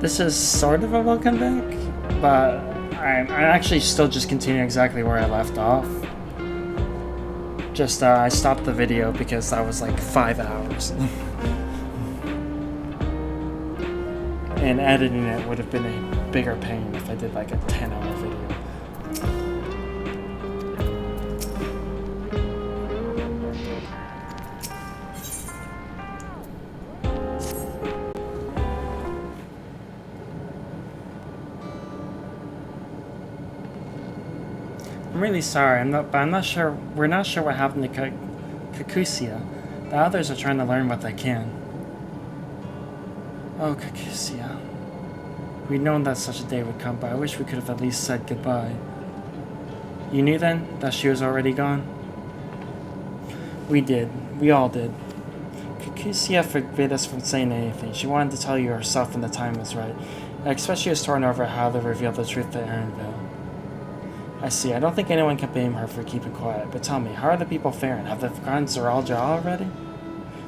This is sort of a welcome back, but I'm actually still just continuing exactly where I left off. Just, I stopped the video because that was like 5 hours. And editing it would have been a bigger pain if I did like a 10-hour video. I'm really sorry, I'm not sure, we're not sure what happened to Kakusia. The others are trying to learn what they can. Oh, Kakusia. We'd known that such a day would come, but I wish we could have at least said goodbye. You knew then that she was already gone? We did. We all did. Kakusia forbid us from saying anything. She wanted to tell you herself when the time was right. I expect she was torn over how to reveal the truth to Erinville. I see. I don't think anyone can blame her for keeping quiet, but tell me, how are the people faring? Have they forgotten Zoralja already?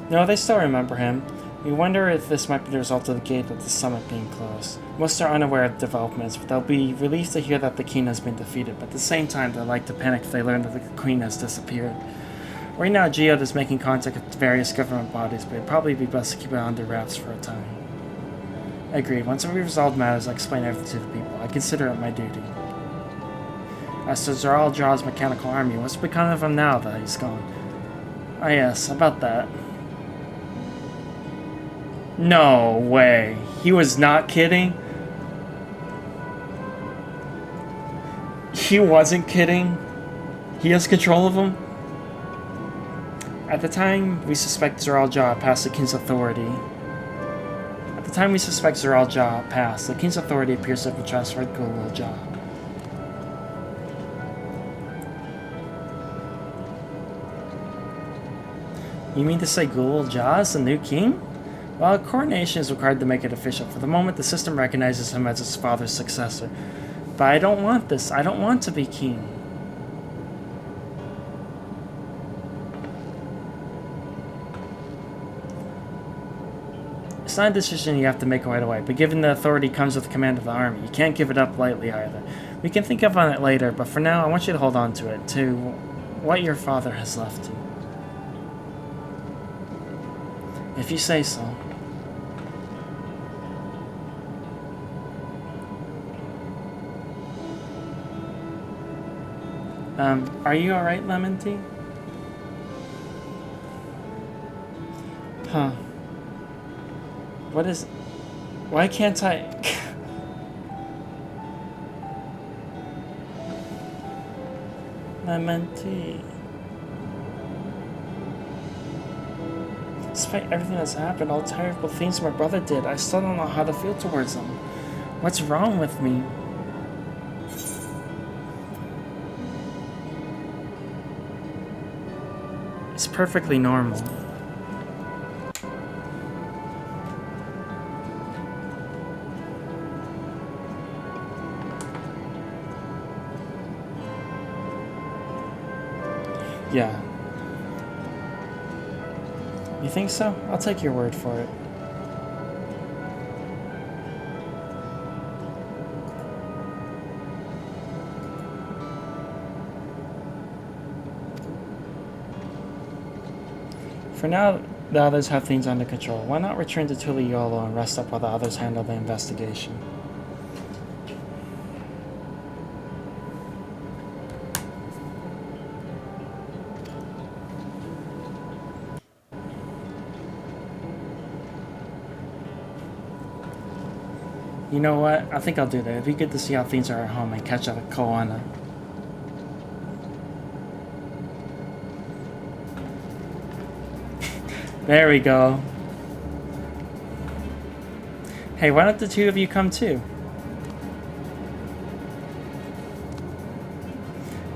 No, they still remember him. We wonder if this might be the result of the gate at the summit being closed. Most are unaware of developments, but they'll be relieved to hear that the king has been defeated, but at the same time they'll like to panic if they learn that the queen has disappeared. Right now, Geode is making contact with various government bodies, but it'd probably be best to keep it under wraps for a time. Agreed. Once we resolve matters, I'll explain everything to the people. I consider it my duty. As to Zoralja's mechanical army, what's become of him now that he's gone? Ah yes, about that. No way. He was not kidding? He wasn't kidding? He has control of him? At the time, we suspect Zoralja passed the king's authority. At the time we suspect Zoralja passed, the king's authority appears to have been transferred to Zoralja. You mean to say Zoralja is the new king? Well, a coronation is required to make it official. For the moment, the system recognizes him as his father's successor. But I don't want this. I don't want to be king. It's not a decision you have to make right away, but given the authority comes with the command of the army, you can't give it up lightly either. We can think of it later, but for now, I want you to hold on to it, to what your father has left you. If you say so. Are you alright, Lemon Tea? Huh. What is... Why can't I... Lemon Tea. Despite everything that's happened, all the terrible things my brother did, I still don't know how to feel towards him. What's wrong with me? It's perfectly normal. Yeah. You think so? I'll take your word for it. For now, the others have things under control. Why not return to Tuliolo and rest up while the others handle the investigation? You know what? I think I'll do that. It'd be good to see how things are at home and catch up with Koana. There we go. Hey, why don't the two of you come too?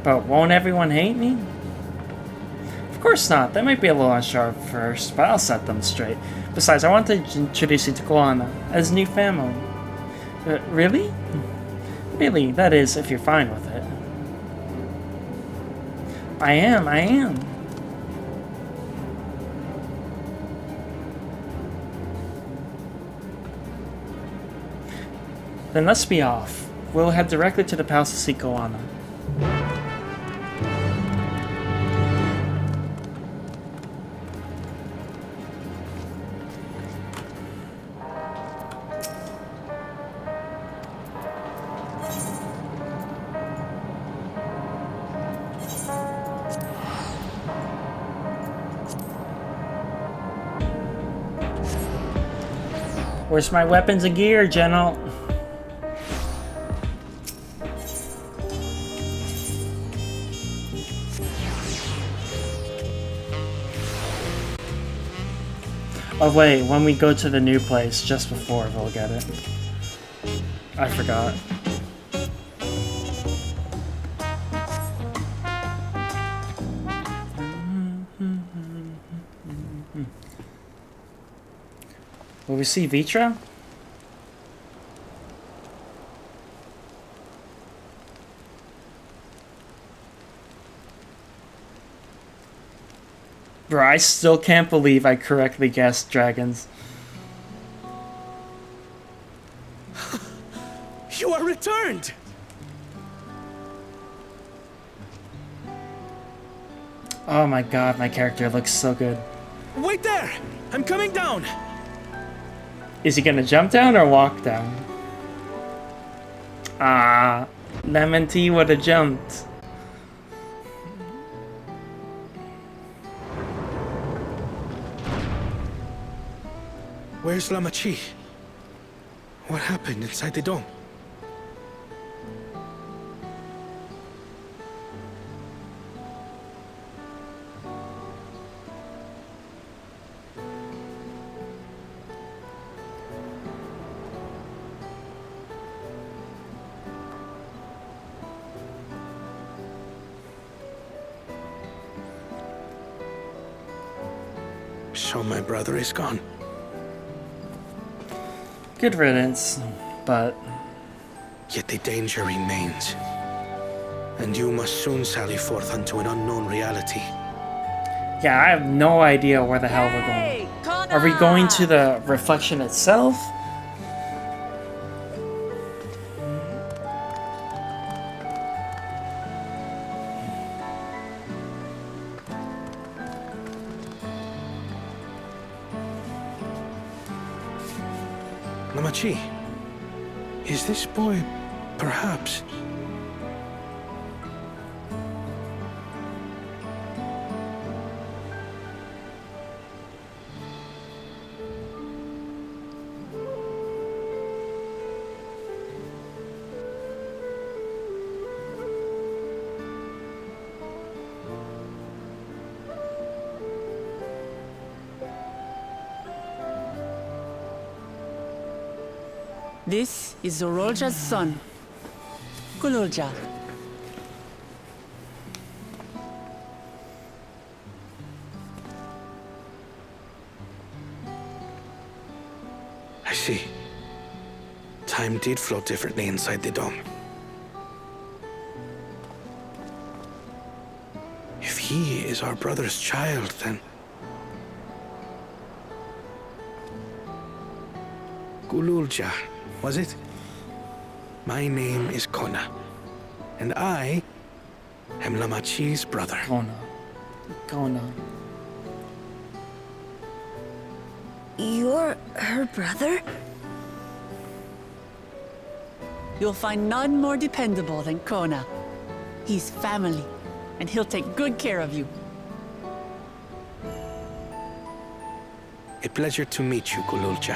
But won't everyone hate me? Of course not. They might be a little unsure at first, but I'll set them straight. Besides, I want to introduce you to Koana as new family. Really? Really, that is, if you're fine with it. I am. Then let's be off. We'll head directly to the palace to see Koana. Where's my weapons and gear, General? Oh wait, when we go to the new place, just before we'll get it. I forgot. Will we see Vitra? Bro, I still can't believe I correctly guessed dragons. You are returned! Oh my god, my character looks so good. Wait there! I'm coming down! Is he gonna jump down or walk down? Ah, Lemon Tea would have jumped. Where's Lamachi? What happened inside the dome? So my brother is gone. Good riddance, but... Yet the danger remains. And you must soon sally forth unto an unknown reality. Yeah, I have no idea where the hell we're going. Are we going to the reflection itself? Lamachi, is this boy, perhaps? This is Zorolja's son, Kululja. I see. Time did flow differently inside the dome. If he is our brother's child, then... Kululja, was it? My name is Kona, and I am Lamachi's brother. Kona. You're her brother? You'll find none more dependable than Kona. He's family, and he'll take good care of you. A pleasure to meet you, Kululja.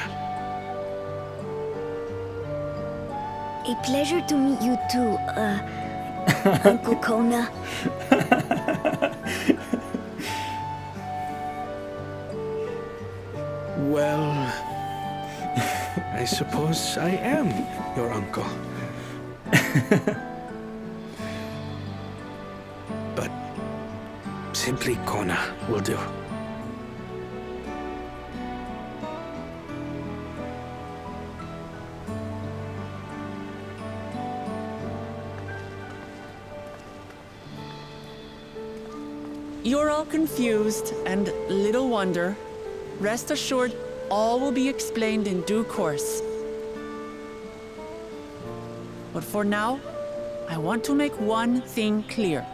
A pleasure to meet you too, Uncle Kona. Well, I suppose I am your uncle. But simply Kona will do. You're all confused, and little wonder. Rest assured, all will be explained in due course. But for now, I want to make one thing clear.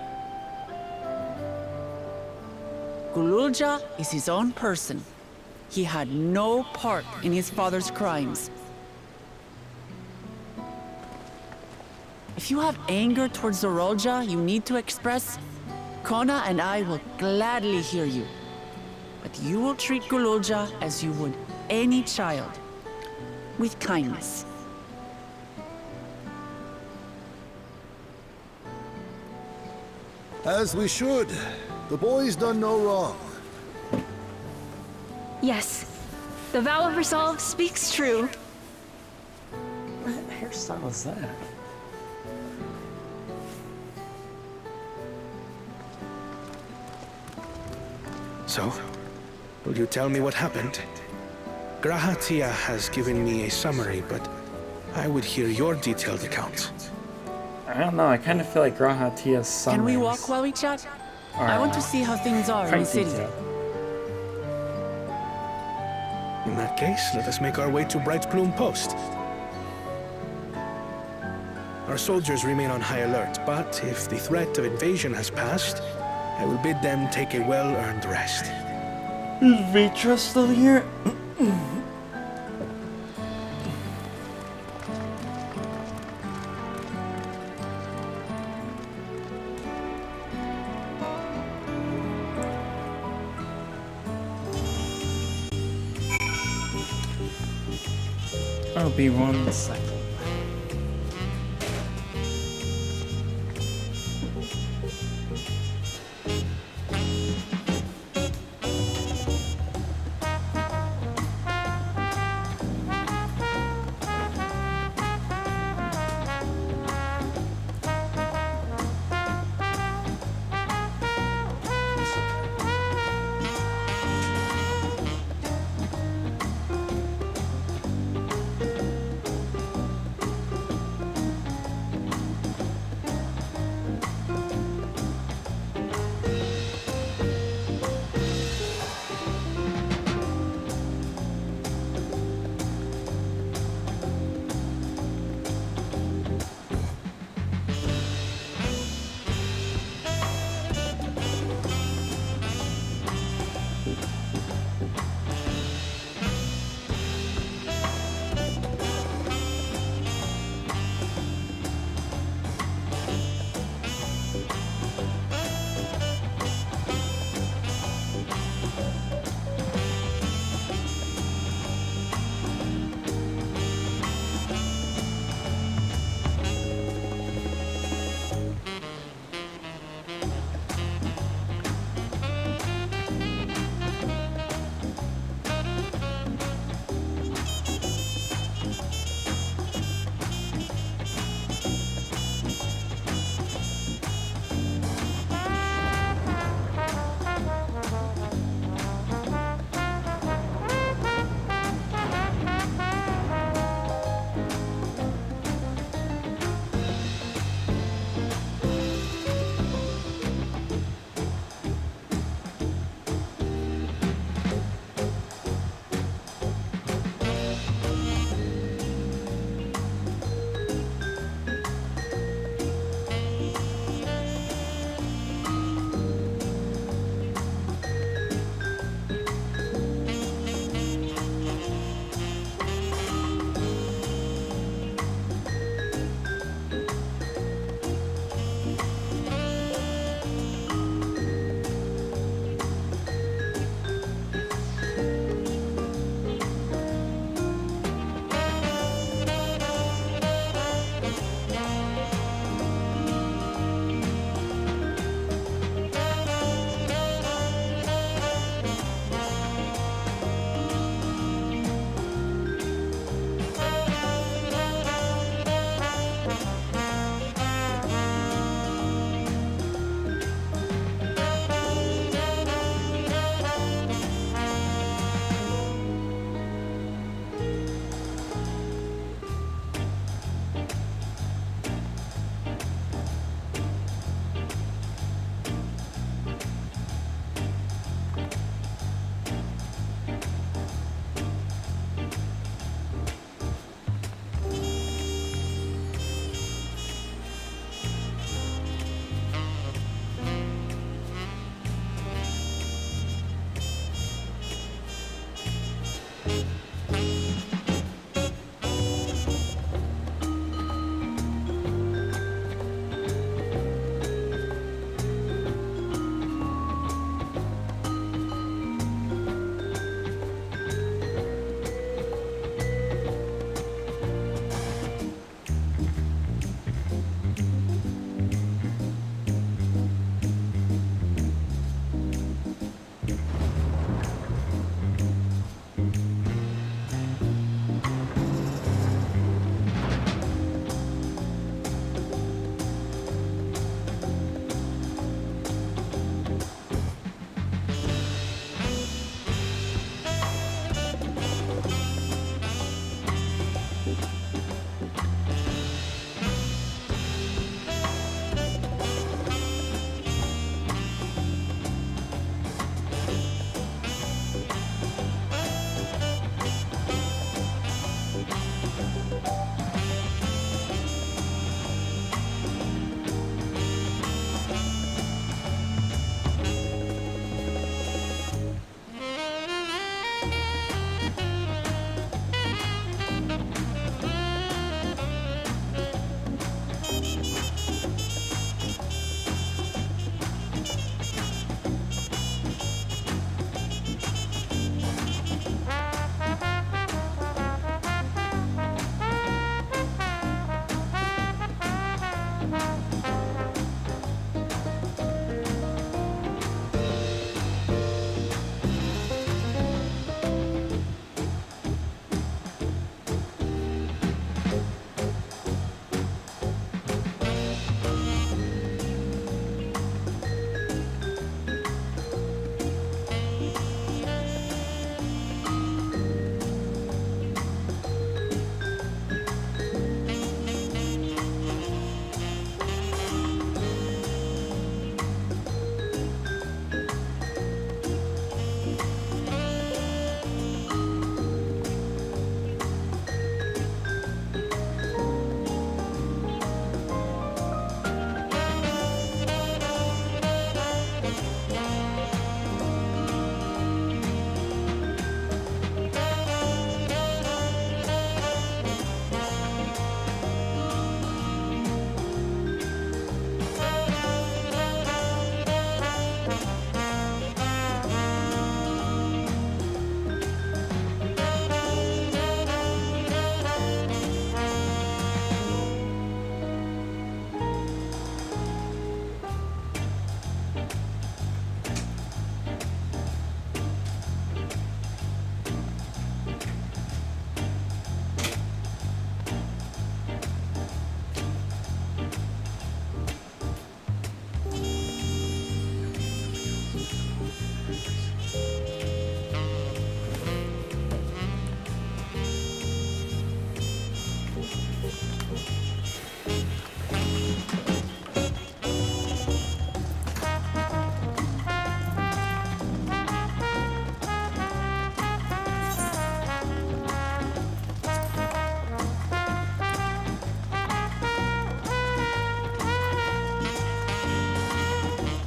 Gululja is his own person. He had no part in his father's crimes. If you have anger towards Zorolja you need to express, Kona and I will gladly hear you. But you will treat Gululja as you would any child, with kindness. As we should. The boy's done no wrong. Yes. The vow of resolve speaks true. What hairstyle is that? So, will you tell me what happened? Grahatia has given me a summary, but I would hear your detailed account. I don't know, I kind of feel like Grahatia's summaries. Can we walk while we chat? are, I want to see how things are in quite the city. detailed. In that case, let us make our way to Bright Plume Post. Our soldiers remain on high alert, but if the threat of invasion has passed, I will bid them take a well-earned rest. Is Vitra still here? I'll be 1 second.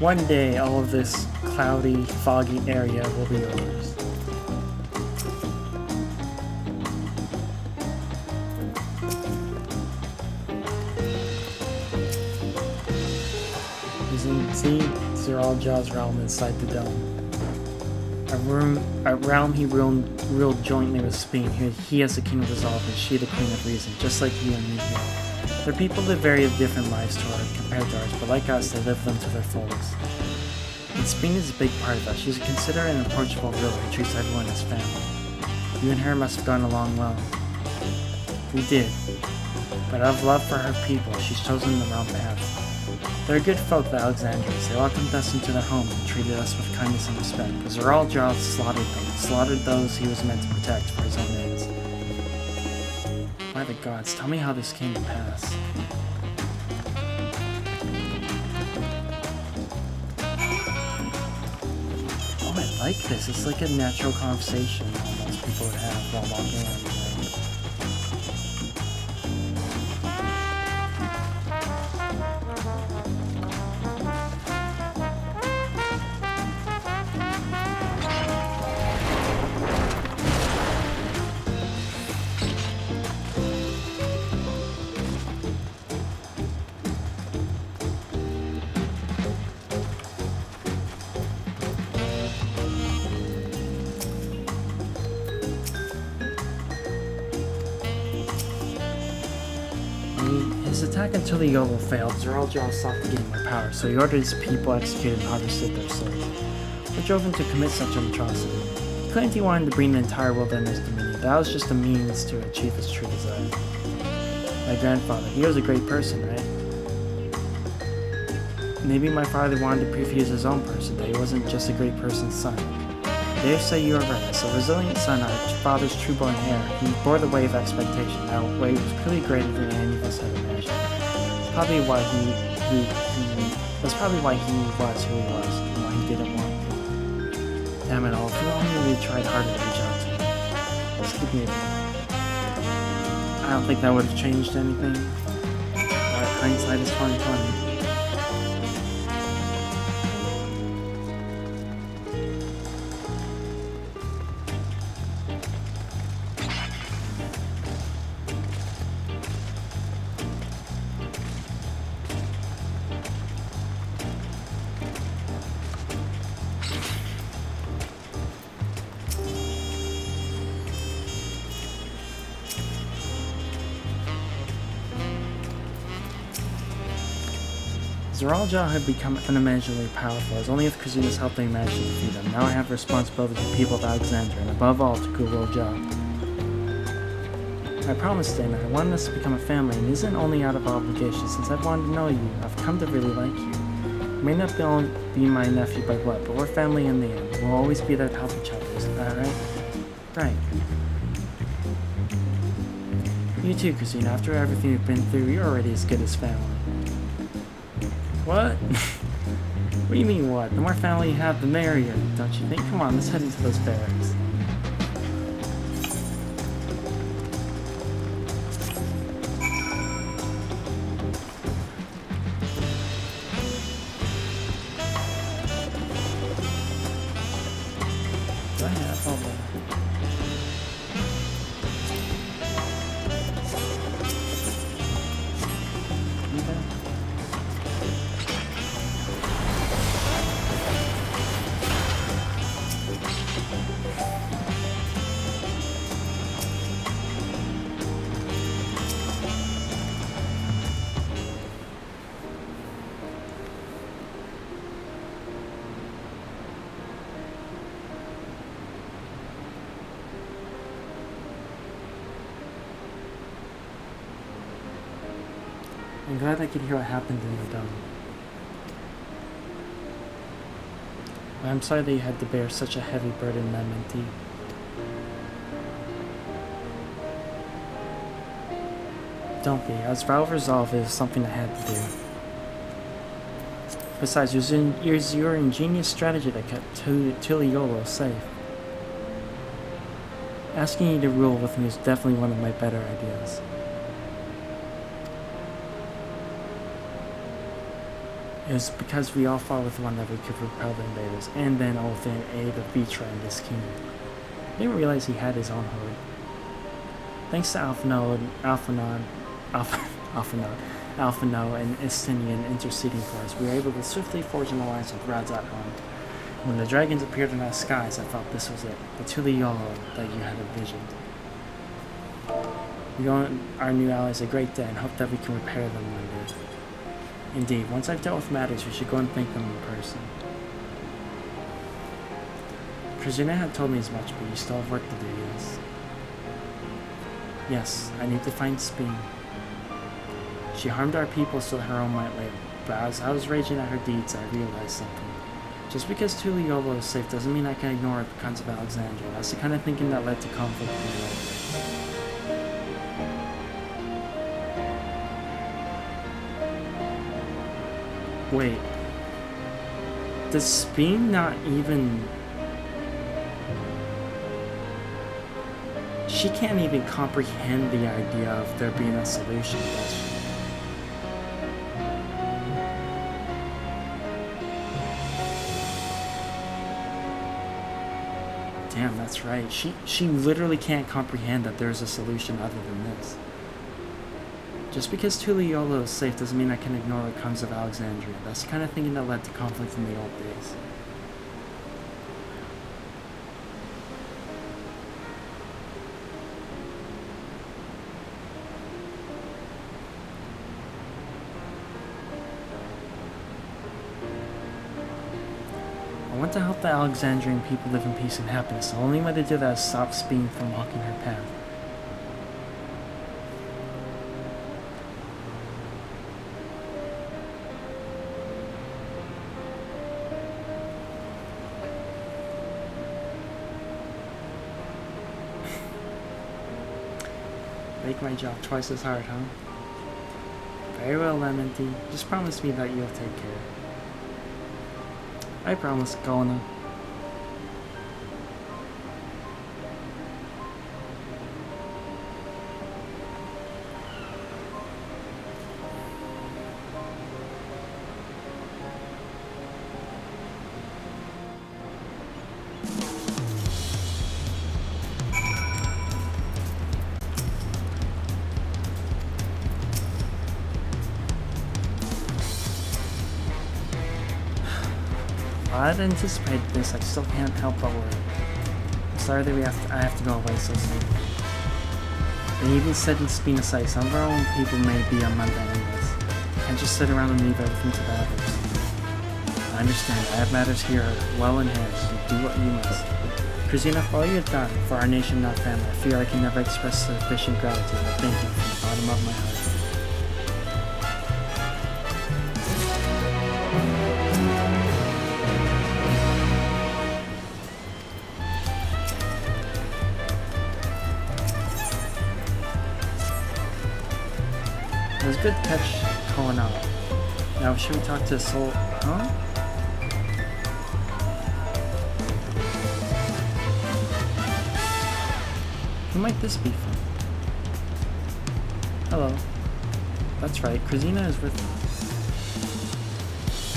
One day, all of this cloudy, foggy area will be yours. See, Zeralja's realm inside the dome. A realm he ruled jointly with Spain. He as the king of resolve and she the queen of reason, just like you and me here. Their people live very different lives compared to ours, but like us, they live them to their fullest. And Spain is a big part of that. She's considered an approachable ruler who treats everyone as family. You and her must have gone along well. We did. But out of love for her people, she's chosen the wrong path. They're good folk, the Alexandrians. They welcomed us into their home and treated us with kindness and respect. But Zeralja slaughtered those he was meant to protect for his own ends. By the gods, tell me how this came to pass. Oh, I like this. It's like a natural conversation almost people would have while walking around the room. His attack until the Yolo failed, Zeralja sought to gain more power, so he ordered his people executed and harvested their souls. What drove him to commit such an atrocity? He claimed he wanted to bring the entire world under his dominion. That was just a means to achieve his true desire. My grandfather, he was a great person, right? Maybe my father wanted to prove he was his own person, that he wasn't just a great person's son. Dare say you are right. As a resilient son, our father's true-born heir, he bore the weight of expectation. That weight was clearly greater than any of us had imagined. That's probably why that's probably why he was who he was, and why he didn't want to. Damn it all, if we only really tried harder to reach out to him. Let's keep moving. I don't think that would have changed anything. But hindsight is 20/20. Zoralja had become unimaginably powerful. It was only with Kazina's help they managed to defeat him. Now I have responsibility for the people of Alexandria, and above all, to Kulolja. I promised Dana I wanted us to become a family, and it isn't only out of obligation. Since I've wanted to know you, I've come to really like you. You may not be my nephew by blood, but we're family in the end. We'll always be there to help each other, isn't that right? Right. You too, Kazina. After everything we've been through, you're already as good as family. What? What do you mean what? The more family you have, the merrier, don't you think? Come on, let's head into those barracks. Do I have all the... I'm glad I could hear what happened in the dome. I'm sorry that you had to bear such a heavy burden, Mementi. Don't be. As Valve resolved, it was something I had to do. Besides, it was your ingenious strategy that kept Tuliolo safe. Asking you to rule with me is definitely one of my better ideas. It was because we all fought with one that we could repel the invaders, and then all with the aid of Vitra and his king. I didn't realize he had his own horde. Thanks to Alphano and Estinian interceding for us, we were able to swiftly forge an alliance with Radzat Han. When the dragons appeared in our skies, I felt this was it, the Tuliolo that you had envisioned. We owe our new allies a great debt and hope that we can repair them one day. Indeed, once I've dealt with matters, we should go and thank them in person. Krzyzina had told me as much, but you still have work to do, yes? Yes, I need to find Speen. She harmed our people so her own might live, but as I was raging at her deeds, I realized something. Just because Tuliolo is safe doesn't mean I can ignore the Khans of Alexandria. That's the kind of thinking that led to conflict in the world. Wait. Does Speen not even... She can't even comprehend the idea of there being a solution, does she? Damn, that's right. She literally can't comprehend that there's a solution other than this. Just because Tuliolo is safe doesn't mean I can ignore what comes of Alexandria. That's the kind of thinking that led to conflict in the old days. I want to help the Alexandrian people live in peace and happiness. The only way to do that is stop Speen from walking her path. Make my job twice as hard, huh? Very well, Lemon Tea. Just promise me that you'll take care. I promise, Kona. I didn't anticipate this. I still can't help but worry. I'm sorry that I have to go away so soon. And even setting Spin aside, some of our own people may be on Monday anyways. Can't just sit around and leave everything to the others. I understand. I have matters here well in hand, so do what you must. Christina, for all you have done for our nation and our family, I feel I can never express sufficient gratitude. I thank you from the bottom of my heart. It was good catch calling out. Now should we talk to Soul? Huh? Who might this be from? Hello. That's right, Christina is with me.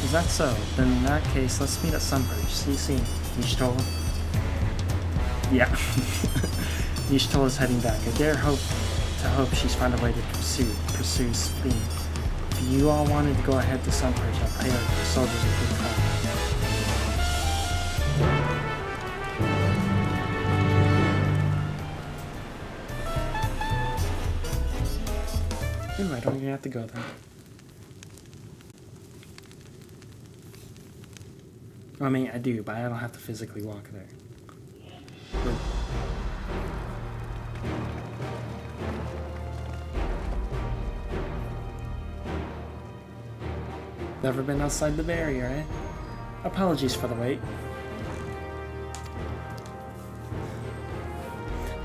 Is that so? Then in that case, let's meet at Sunbridge. See you soon, Nishtola. Yeah. Nishtola is heading back. I dare hope she's found a way to pursue Spin. If you all wanted to go ahead to Sunbridge, I'll pay our soldiers a good call. Ooh, I don't even have to go there. I mean, I do, but I don't have to physically walk there. But never been outside the barrier, eh? Apologies for the wait.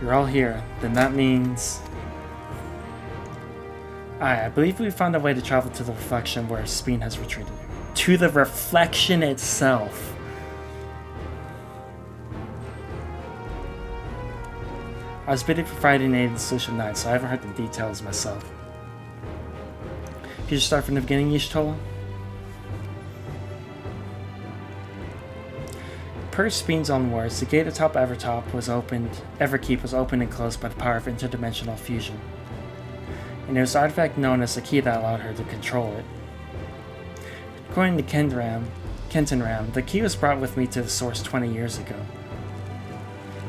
You're all here, then that means... I believe we found a way to travel to the reflection where Spin has retreated. To the reflection itself! I was busy providing aid in the solution night, so I haven't heard the details myself. Could you start from the beginning, Y'shtola? Per Spin's own words, the gate atop Everkeep was opened and closed by the power of interdimensional fusion. And it was an artifact known as the key that allowed her to control it. According to Kentonram, the key was brought with me to the source 20 years ago.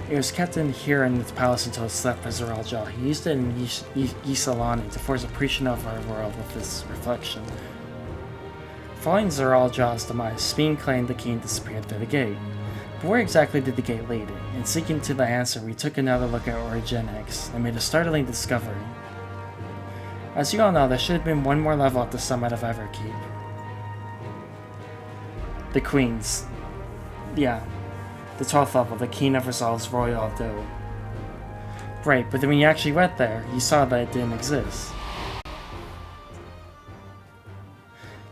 It was kept in here in its palace until it left by Zeralja. He used it in Yisalani to force appreciation of our world with its reflection. Following Zeralja's demise, Spin claimed the key and disappeared through the gate. But where exactly did the gate lead? In seeking to the answer, we took another look at Origin X and made a startling discovery. As you all know, there should have been one more level at the summit of Everkeep. The Queen's. Yeah. The 12th level, the Keen of Resolve's Royal Do. Right, but then when you actually went there, you saw that it didn't exist.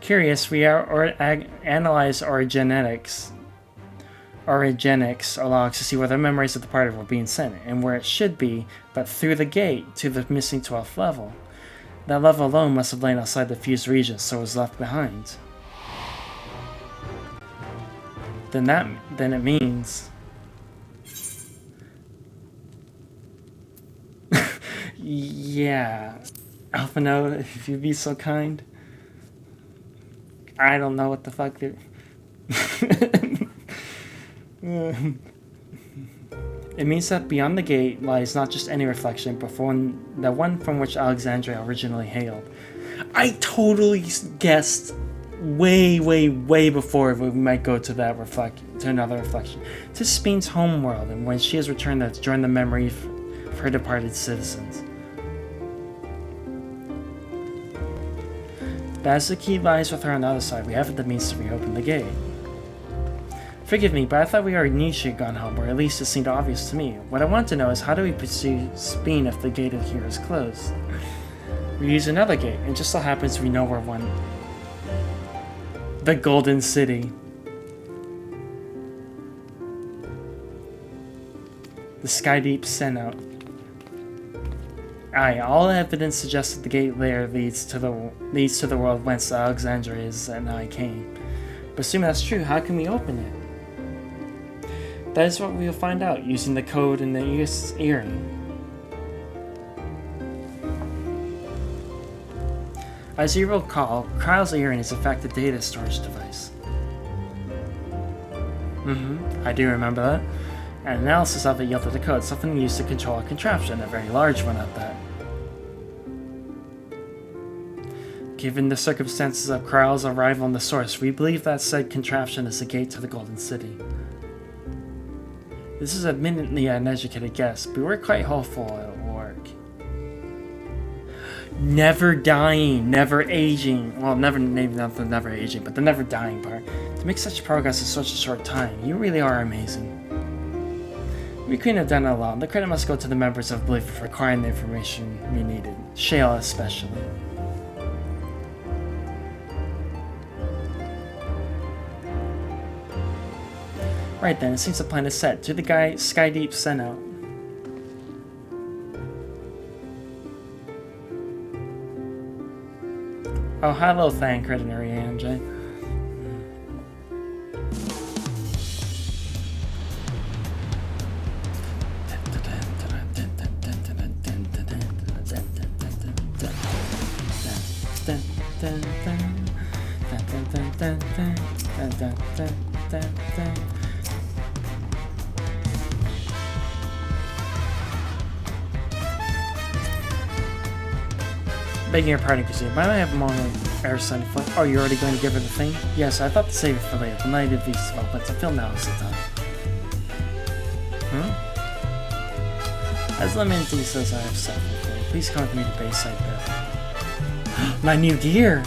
Curious, we analyzed Origenics logs to see where the memories of the party were being sent, and where it should be, but through the gate to the missing 12th level. That level alone must have lain outside the fused region, so it was left behind. Then it means... yeah. Alphano, if you'd be so kind. I don't know what the fuck they're... It means that beyond the gate lies not just any reflection, but the one from which Alexandria originally hailed. I totally guessed way before we might go to that to another reflection. To Spin's home world, and when she has returned to join the memory of her departed citizens. But as the key lies with her on the other side, we haven't the means to reopen the gate. Forgive me, but I thought we already knew she had gone home, or at least it seemed obvious to me. What I want to know is how do we pursue Speen if the gate here is closed? We use another gate, and just so happens we know where one. The Golden City. The Skydeep sent out. Aye, all evidence suggests that the gate there leads to the world whence Alexandria is and I came. But assuming that's true, how can we open it? That is what we will find out using the code in the earring. As you recall, Kryle's earring is in fact a data storage device. I do remember that. And analysis of it yielded a code, something used to control a contraption, a very large one at that. Given the circumstances of Kryle's arrival in the source, we believe that said contraption is the gate to the Golden City. This is admittedly an uneducated guess, but we're quite hopeful it will work. Never dying, never aging. Well, maybe not the never aging, but the never dying part. To make such progress in such a short time, you really are amazing. We couldn't have done it alone. The credit must go to the members of Belief for acquiring the information we needed. Shale especially. Right then, it seems the plan is set. To the guy Skydeep sent out. Oh, hello, Thancred and Ariane. Begging your pardon, Kazoo, might I have more air sun foot? Oh, you're already going to give her the thing? Yes, I thought to save it for later. The night of these developments. I feel now is the time. As Lemon-D says, I have something for you. Please come with me to Bayside Beth. My new gear!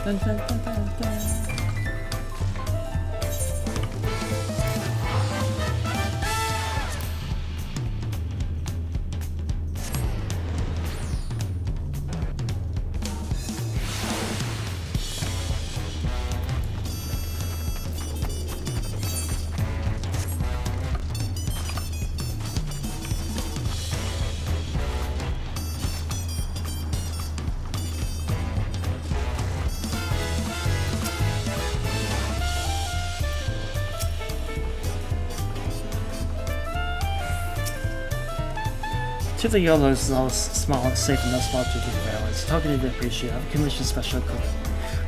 Dun, dun, dun, dun, dun. To the YOLOs is all small and safe and no small to the valleys. Token to appreciate, I've commissioned special equipment.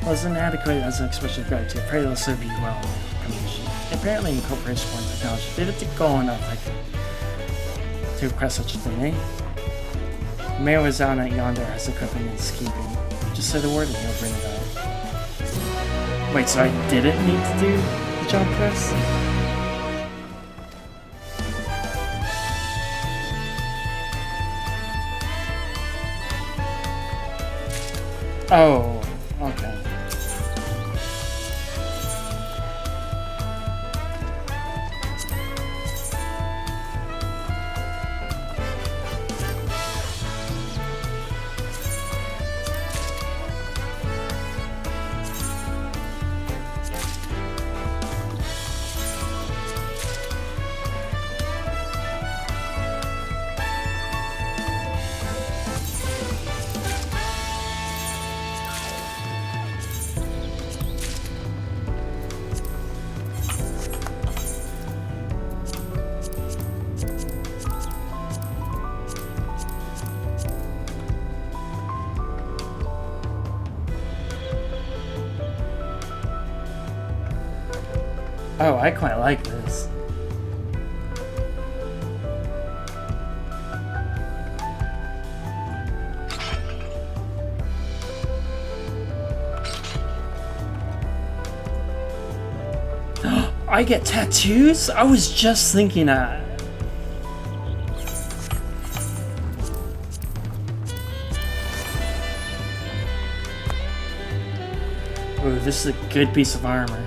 Well, it's inadequate as an expression of gratitude. Pray it'll serve you well. Commission. Apparently incorporates foreign technology. Did it to go enough to request such a thing, eh? Mayor was down at yonder has equipment in his keeping. Just say the word and he'll bring it out. Wait, so I didn't need to do the jump press? Oh, okay. Oh, I quite like this. I get tattoos? I was just thinking that. Ooh, this is a good piece of armor.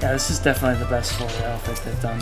Yeah, this is definitely the best story outfit they've done.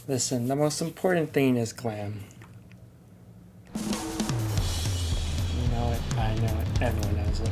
Listen, the most important thing is glam. You know it, I know it, everyone knows it.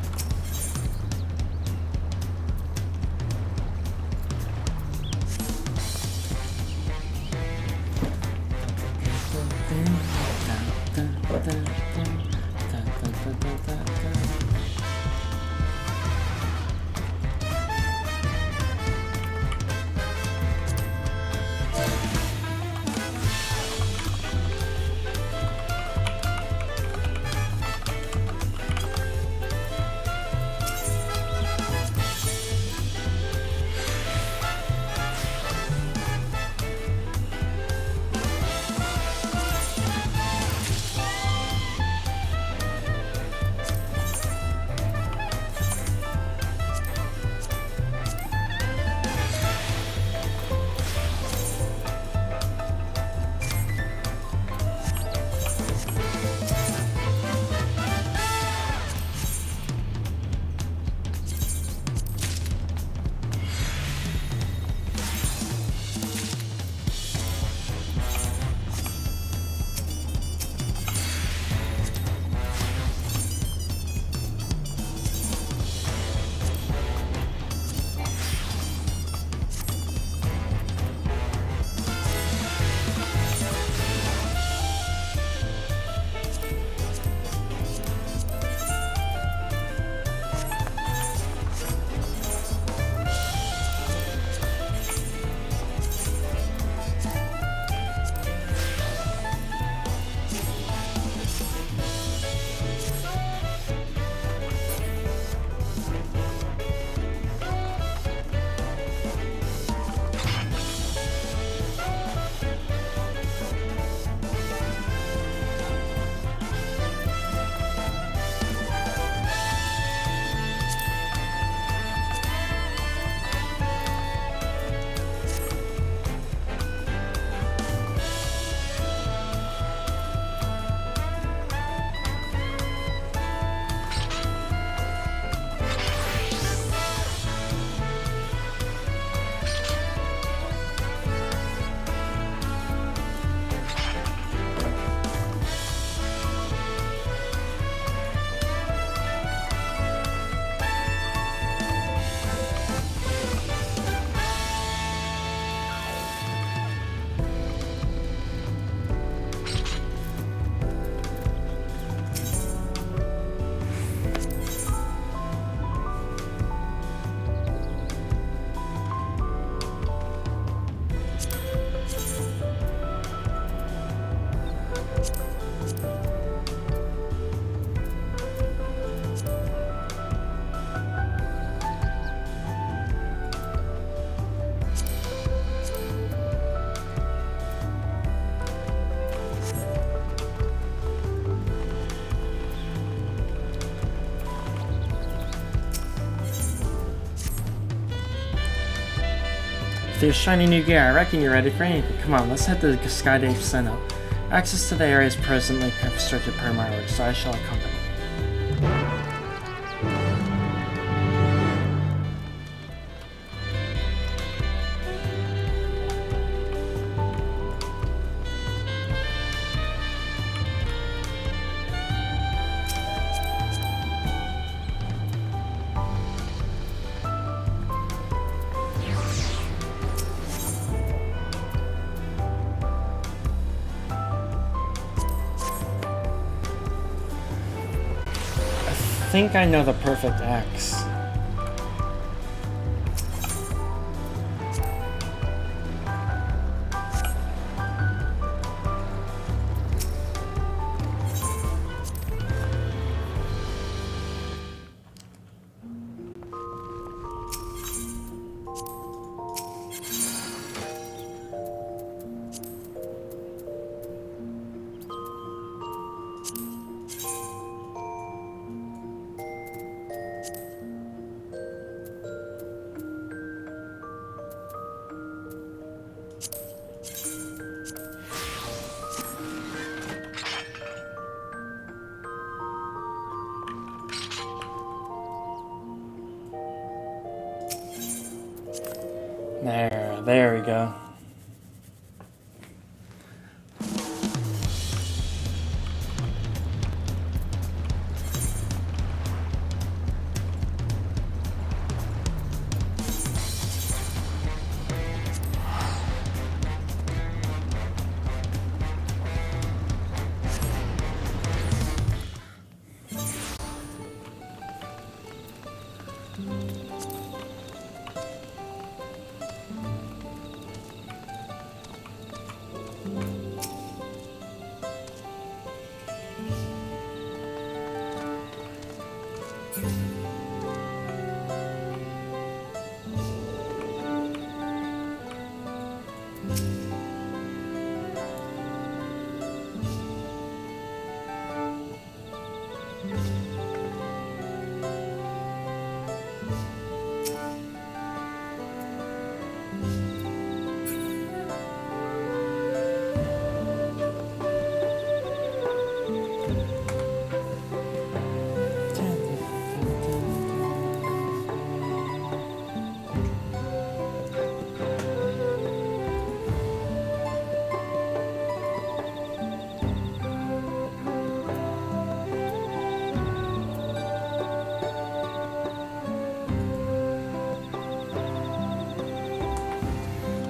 There's shiny new gear. I reckon you're ready for anything. Come on, let's head to the Skydive Center. Access to the area is presently restricted per my order, so I shall accompany. I think I know the perfect X. There we go.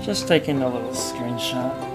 Just taking a little screenshot.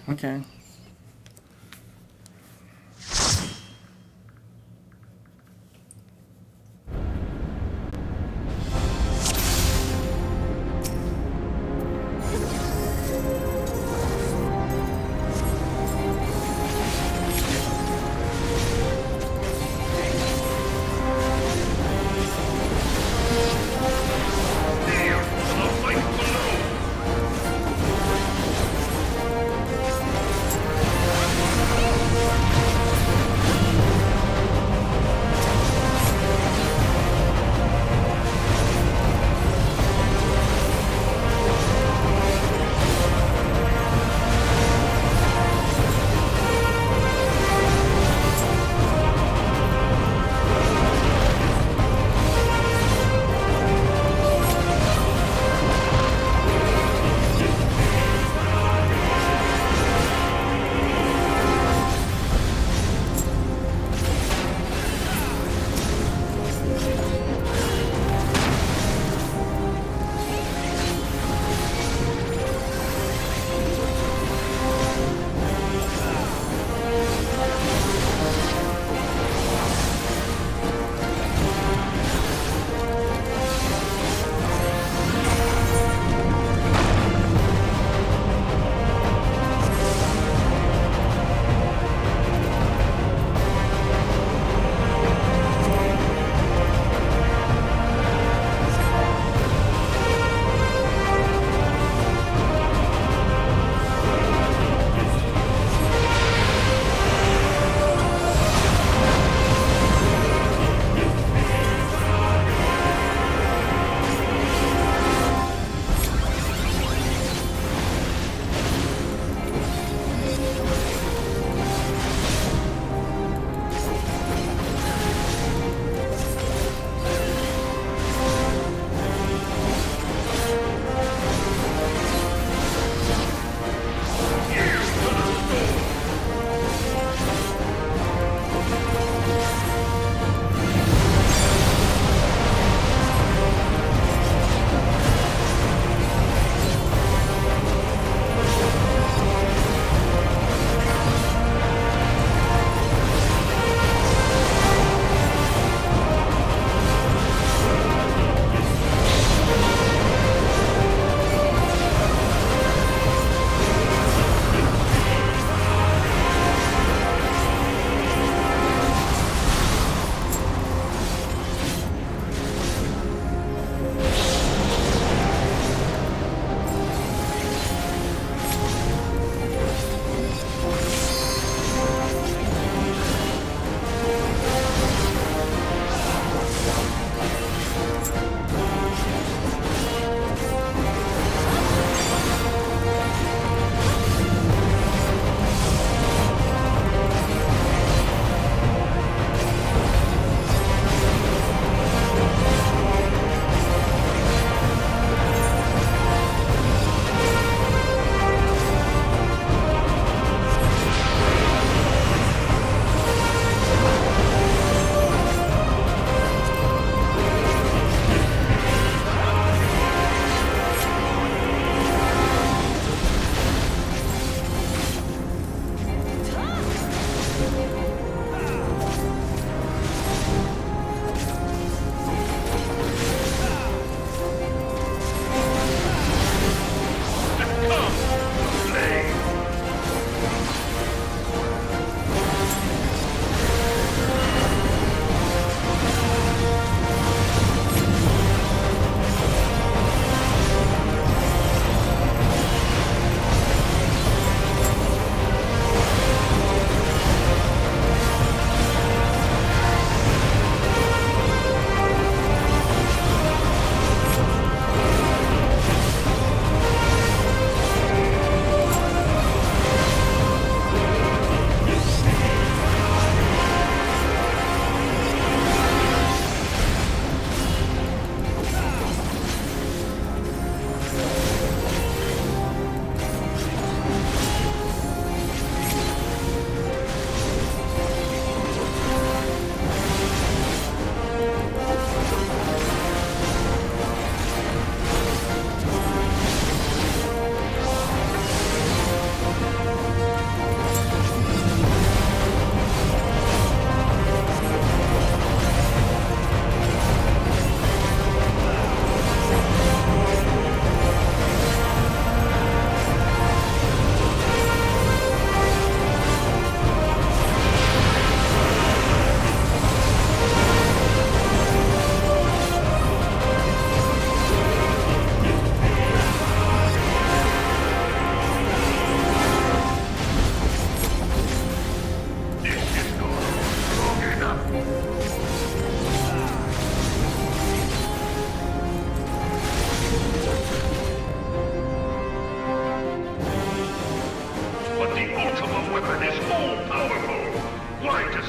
Okay.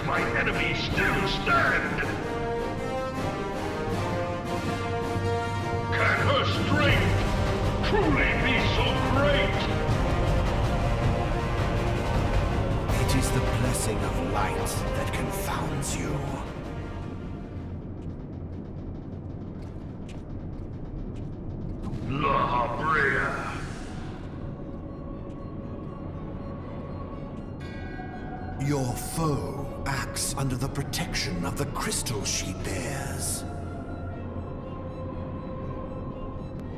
my enemies still stand? Can her strength truly be so great? It is the blessing of light that confounds you. La Habrea. Your foe acts under the protection of the crystal she bears.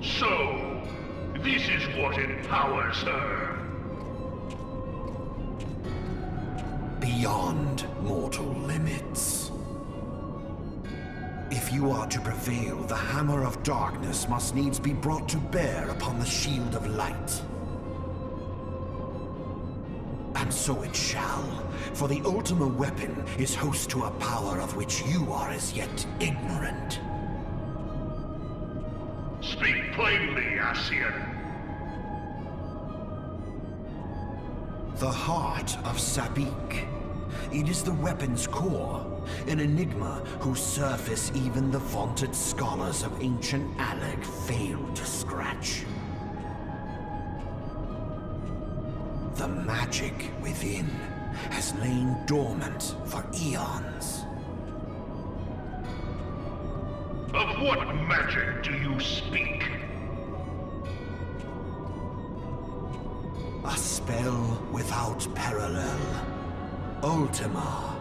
So, this is what empowers her. Beyond mortal limits. If you are to prevail, the hammer of darkness must needs be brought to bear upon the shield of light. And so it shall, for the Ultima weapon is host to a power of which you are as yet ignorant. Speak plainly, Ascian. The heart of Sabik. It is the weapon's core, an enigma whose surface even the vaunted scholars of ancient Aleg failed to scratch. The magic within has lain dormant for eons. Of what magic do you speak? A spell without parallel. Ultima.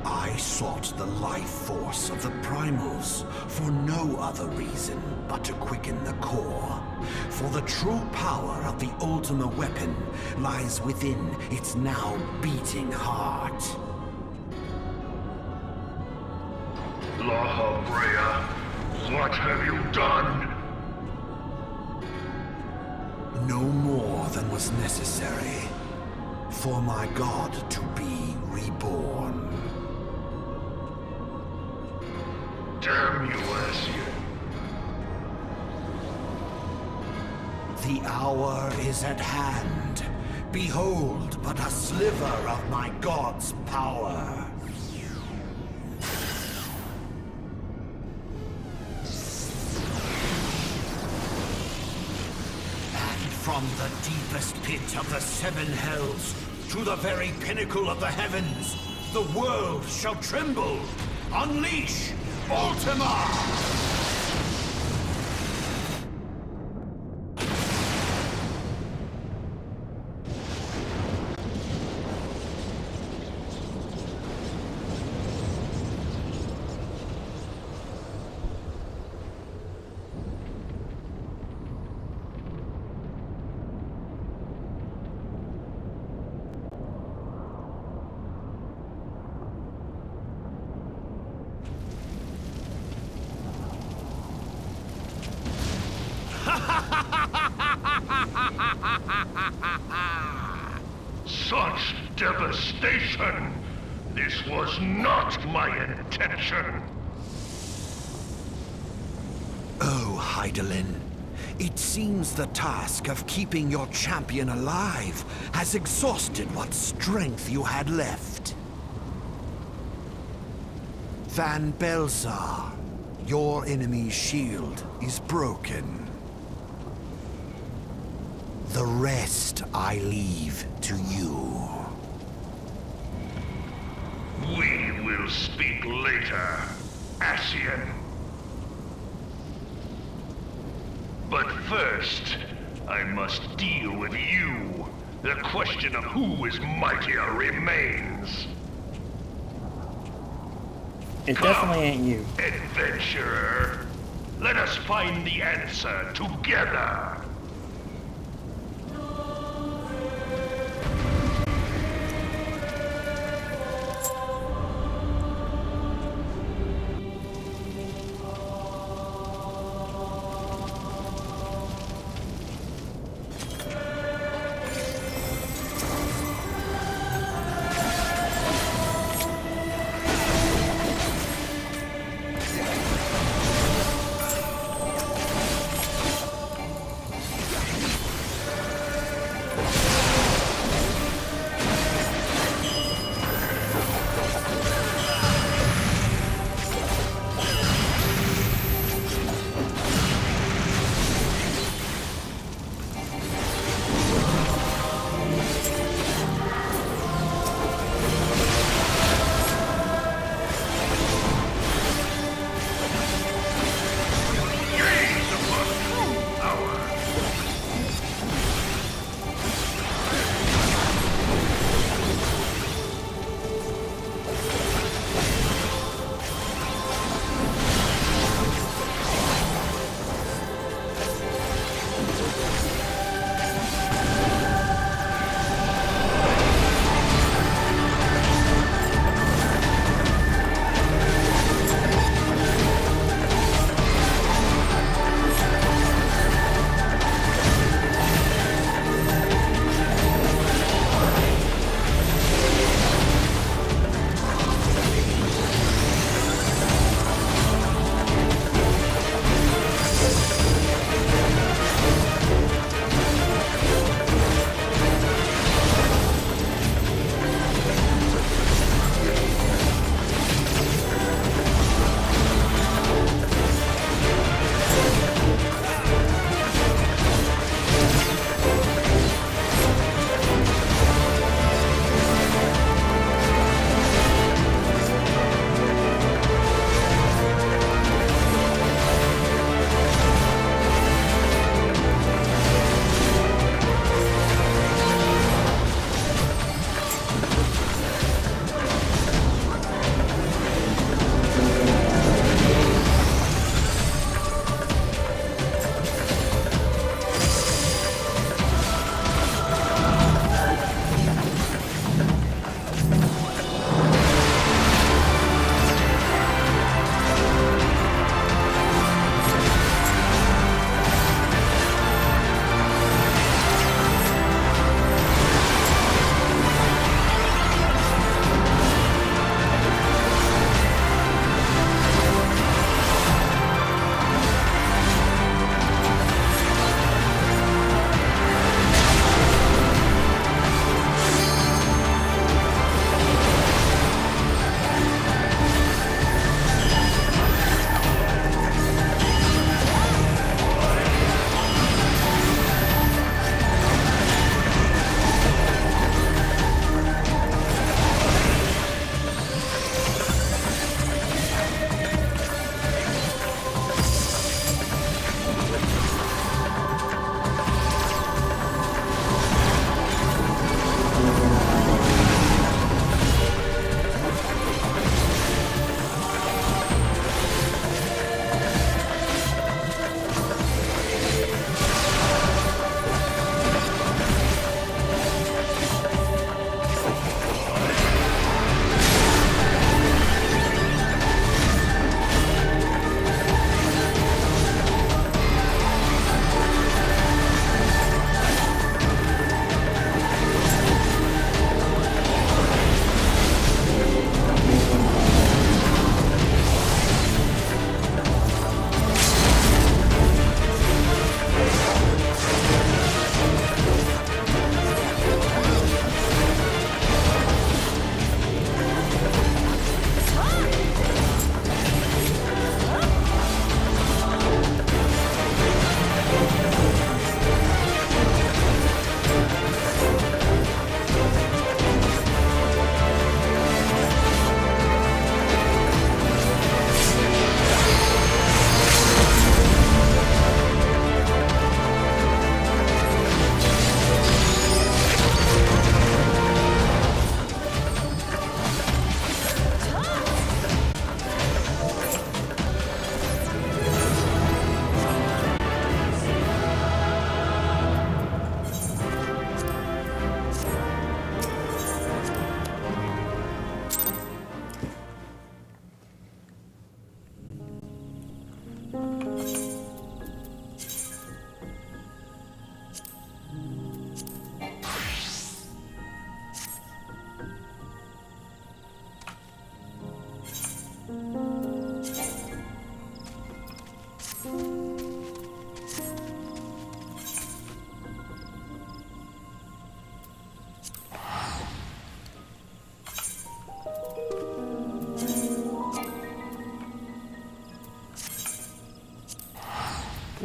I sought the life force of the primals for no other reason but to quicken the core. For the true power of the Ultima weapon lies within its now beating heart. La Habrea, what have you done? No more than was necessary for my god to be reborn. Damn you, Ascian. The hour is at hand. Behold but a sliver of my god's power. From the deepest pit of the seven hells to the very pinnacle of the heavens, the world shall tremble. Unleash Ultima! Such devastation! This was not my intention! Oh, Hydaelyn. It seems the task of keeping your champion alive has exhausted what strength you had left. Van Belzar, your enemy's shield is broken. The rest I leave to you. We will speak later, Ascian. But first, I must deal with you. The question of who is mightier remains. It definitely ain't you. Adventurer, let us find the answer together.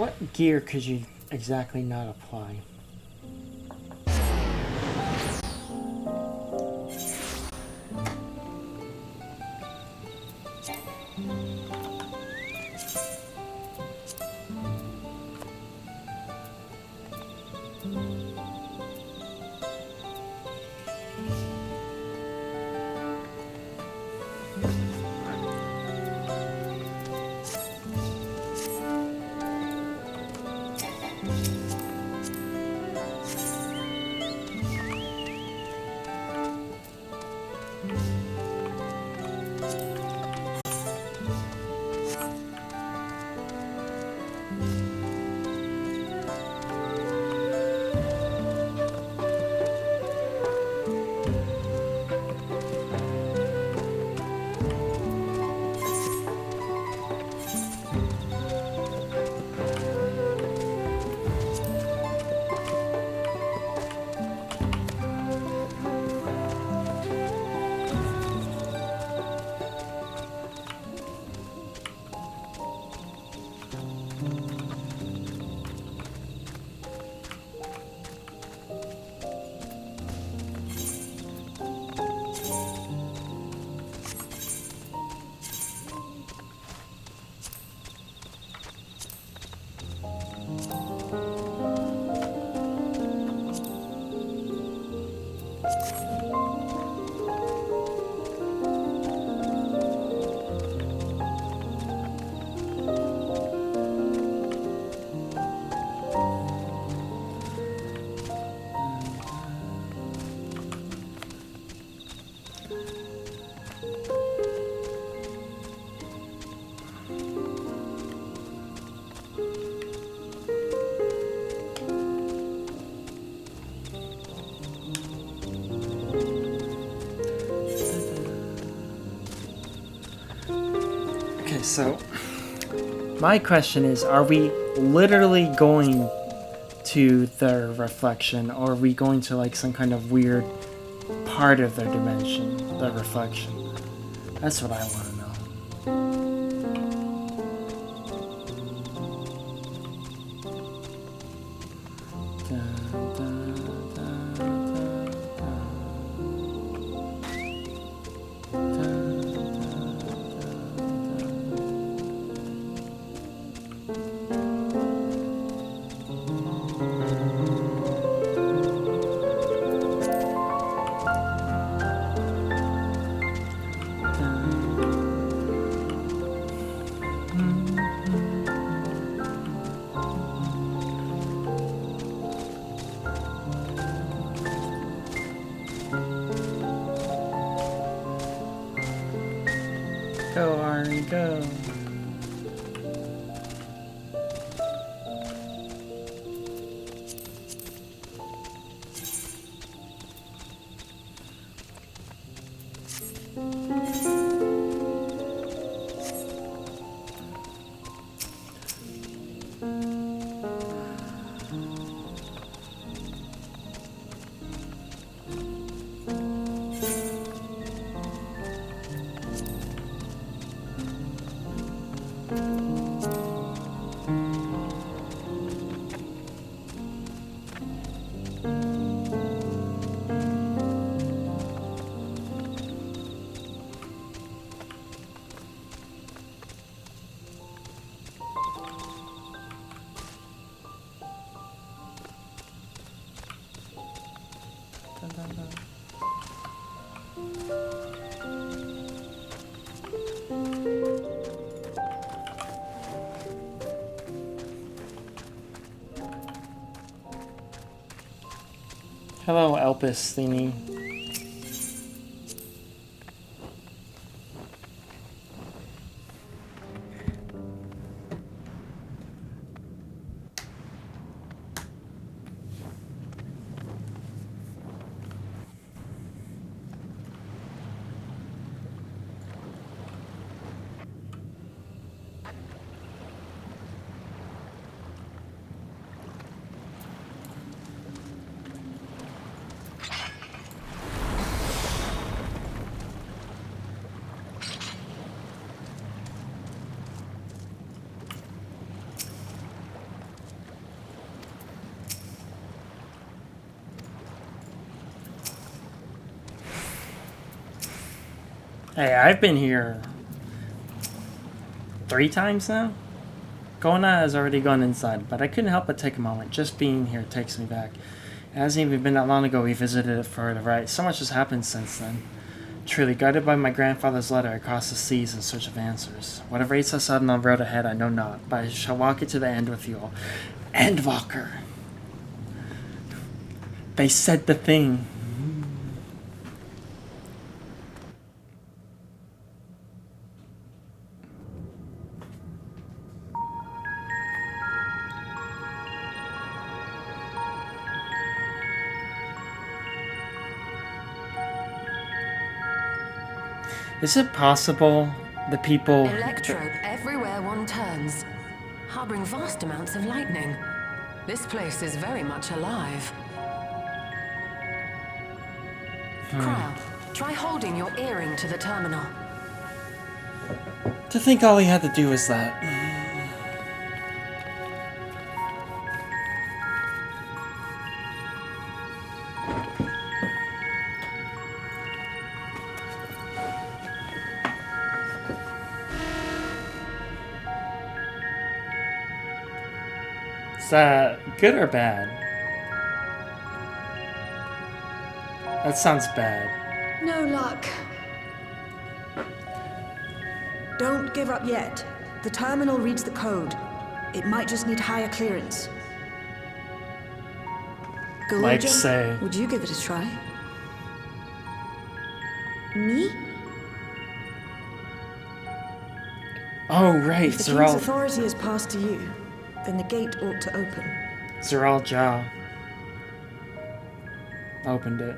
What gear could you exactly not apply? So, my question is, are we literally going to the reflection, or are we going to like some kind of weird part of their dimension, the reflection? That's what I want to know. Go, Ari, go. Hello, Elpis thingy. Hey, I've been here 3 times now. Kona has already gone inside, but I couldn't help but take a moment. Just being here takes me back. It hasn't even been that long ago we visited it for the right. So much has happened since then. Truly, guided by my grandfather's letter, I cross the seas in search of answers. What awaits us out on the road ahead, I know not, but I shall walk it to the end with you all. Endwalker! They said the thing. Is it possible the people... Electro everywhere one turns, harboring vast amounts of lightning. This place is very much alive. Crow, try holding your earring to the terminal. To think all he had to do was that. Is that good or bad? That sounds bad. No luck. Don't give up yet. The terminal reads the code. It might just need higher clearance. Like Galuja, say... would you give it a try? Me? Oh, right, If the king's Zeral... authority is passed to you, then the gate ought to open. Zeral Jah opened it.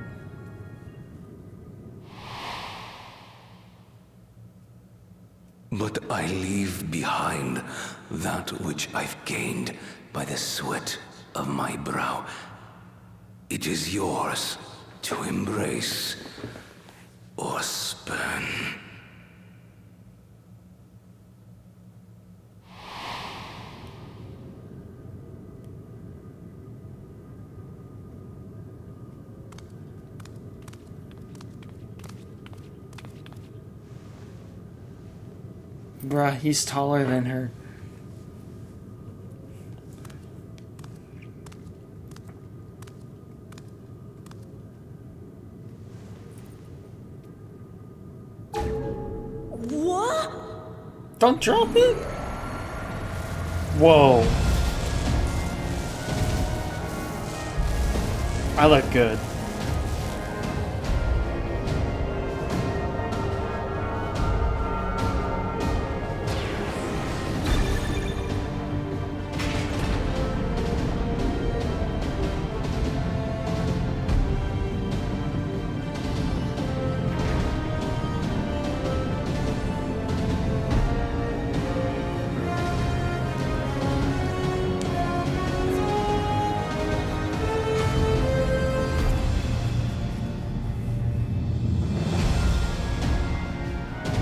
But I leave behind that which I've gained by the sweat of my brow. It is yours to embrace or spurn. Bruh, he's taller than her. What? Don't drop it! Whoa. I look good.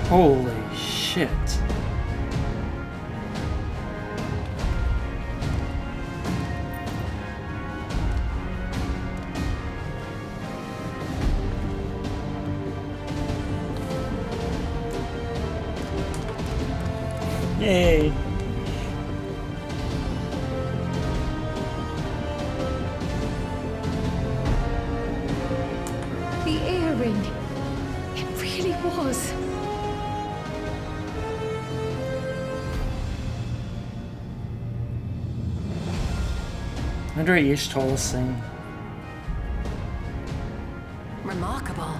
Holy shit. Yay. The earring. It really was. I wonder what Yish told us thing. Remarkable.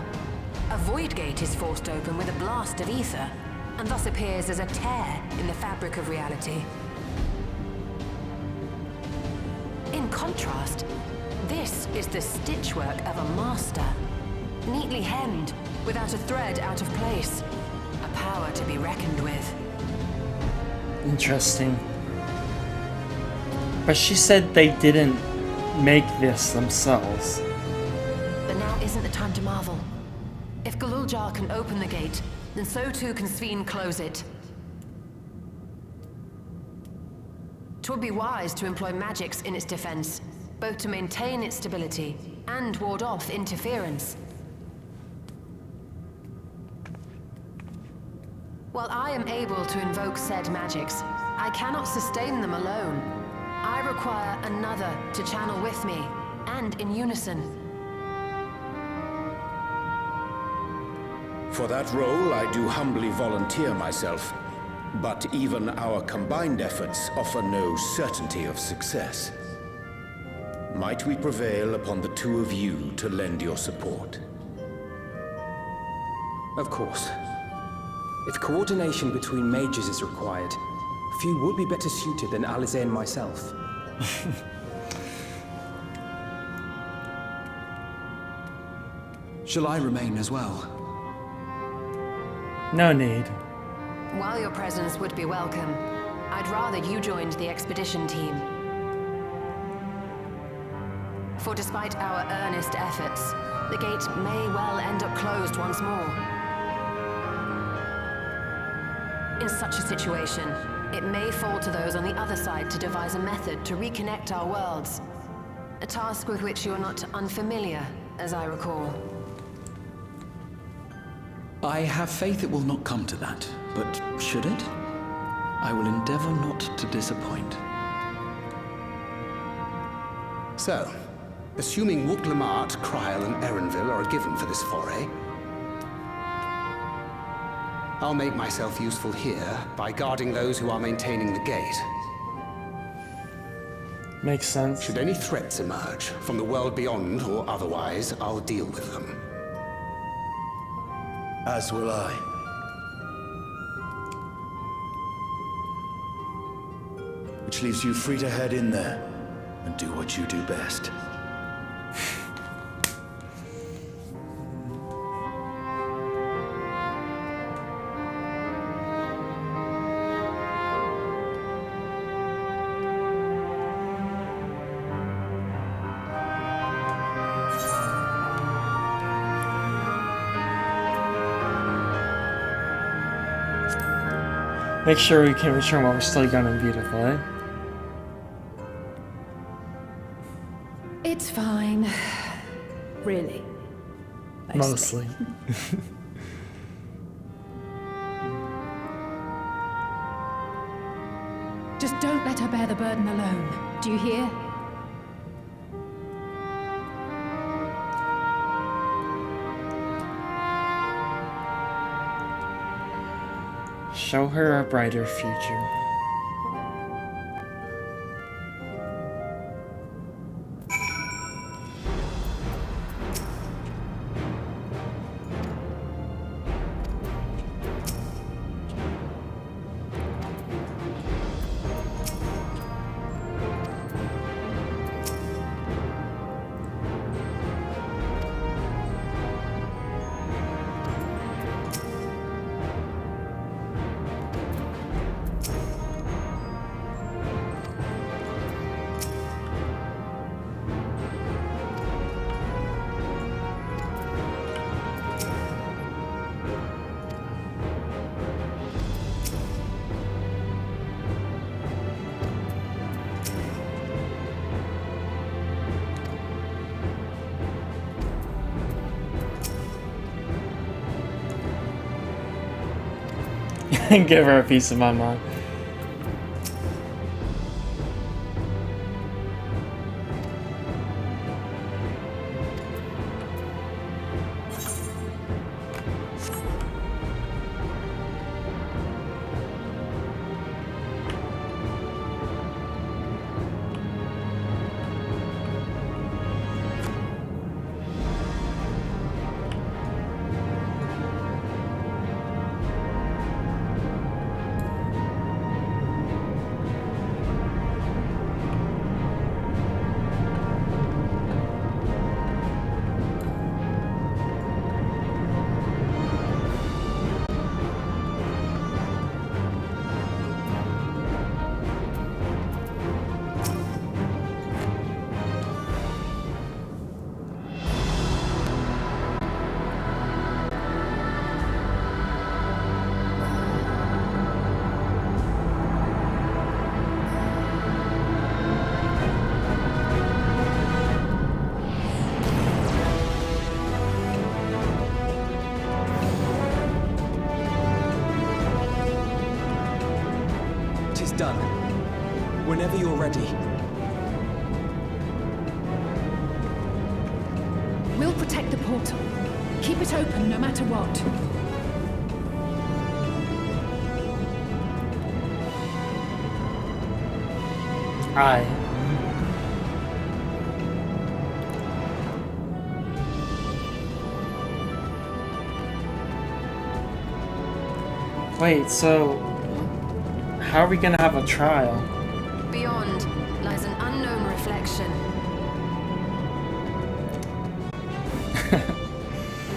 A void gate is forced open with a blast of ether, and thus appears as a tear in the fabric of reality. In contrast, this is the stitchwork of a master, neatly hemmed, without a thread out of place. A power to be reckoned with. Interesting. But she said they didn't make this themselves. But now isn't the time to marvel. If Galuljar can open the gate, then so too can Sveen close it. 'Twould be wise to employ magics in its defense, both to maintain its stability and ward off interference. While I am able to invoke said magics, I cannot sustain them alone. I require another to channel with me, and in unison. For that role, I do humbly volunteer myself. But even our combined efforts offer no certainty of success. Might we prevail upon the two of you to lend your support? Of course. If coordination between mages is required, few would be better suited than Alize and myself. Shall I remain as well? No need. While your presence would be welcome, I'd rather you joined the expedition team. For despite our earnest efforts, the gate may well end up closed once more. In such a situation, it may fall to those on the other side to devise a method to reconnect our worlds. A task with which you are not unfamiliar, as I recall. I have faith it will not come to that, but should it? I will endeavor not to disappoint. So, assuming Wook-Lamart, Kryl, and Erenville are given for this foray, I'll make myself useful here by guarding those who are maintaining the gate. Makes sense. Should any threats emerge, from the world beyond or otherwise, I'll deal with them. As will I. Which leaves you free to head in there and do what you do best. Make sure we can return while we're still young and beautiful, eh? It's fine. Really. Mostly. Just don't let her bear the burden alone. Do you hear? Show her a brighter future. And give her a piece of my mind. done. Whenever you're ready. We'll protect the portal. Keep it open no matter what. Aye. Wait, so how are we gonna have a trial? Beyond lies an unknown reflection.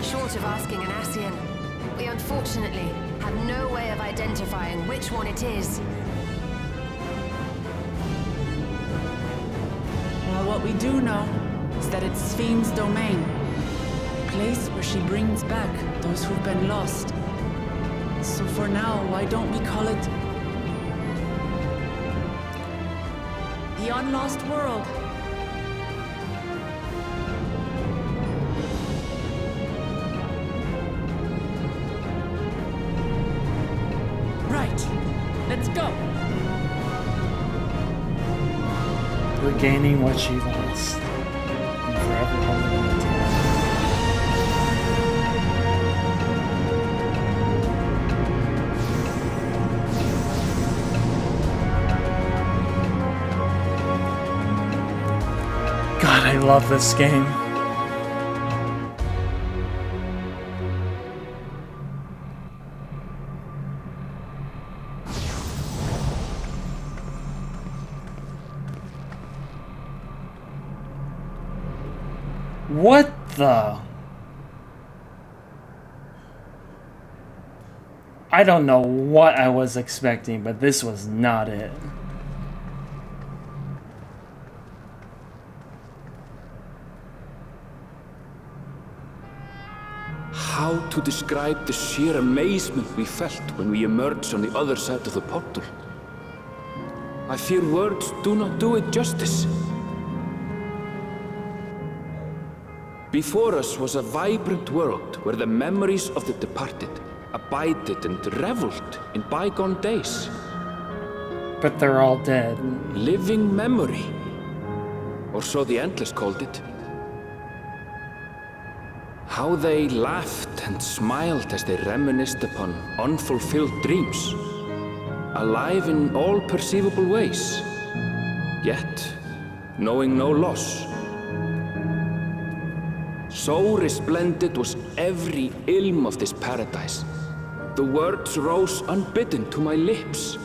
Short of asking an Ascian, we unfortunately have no way of identifying which one it is. Well, what we do know is that it's Fiend's domain. A place where she brings back those who've been lost. So for now, why don't we call it the Unlost World? Right. Let's go. Regaining what she lost. And forever holding on to it. God, I love this game. What the? I don't know what I was expecting, but this was not it. How to describe the sheer amazement we felt when we emerged on the other side of the portal? I fear words do not do it justice. Before us was a vibrant world where the memories of the departed abided and reveled in bygone days. But they're all dead. Living memory, or so the Endless called it. How they laughed and smiled as they reminisced upon unfulfilled dreams, alive in all perceivable ways, yet knowing no loss. So resplendent was every ilm of this paradise. The words rose unbidden to my lips.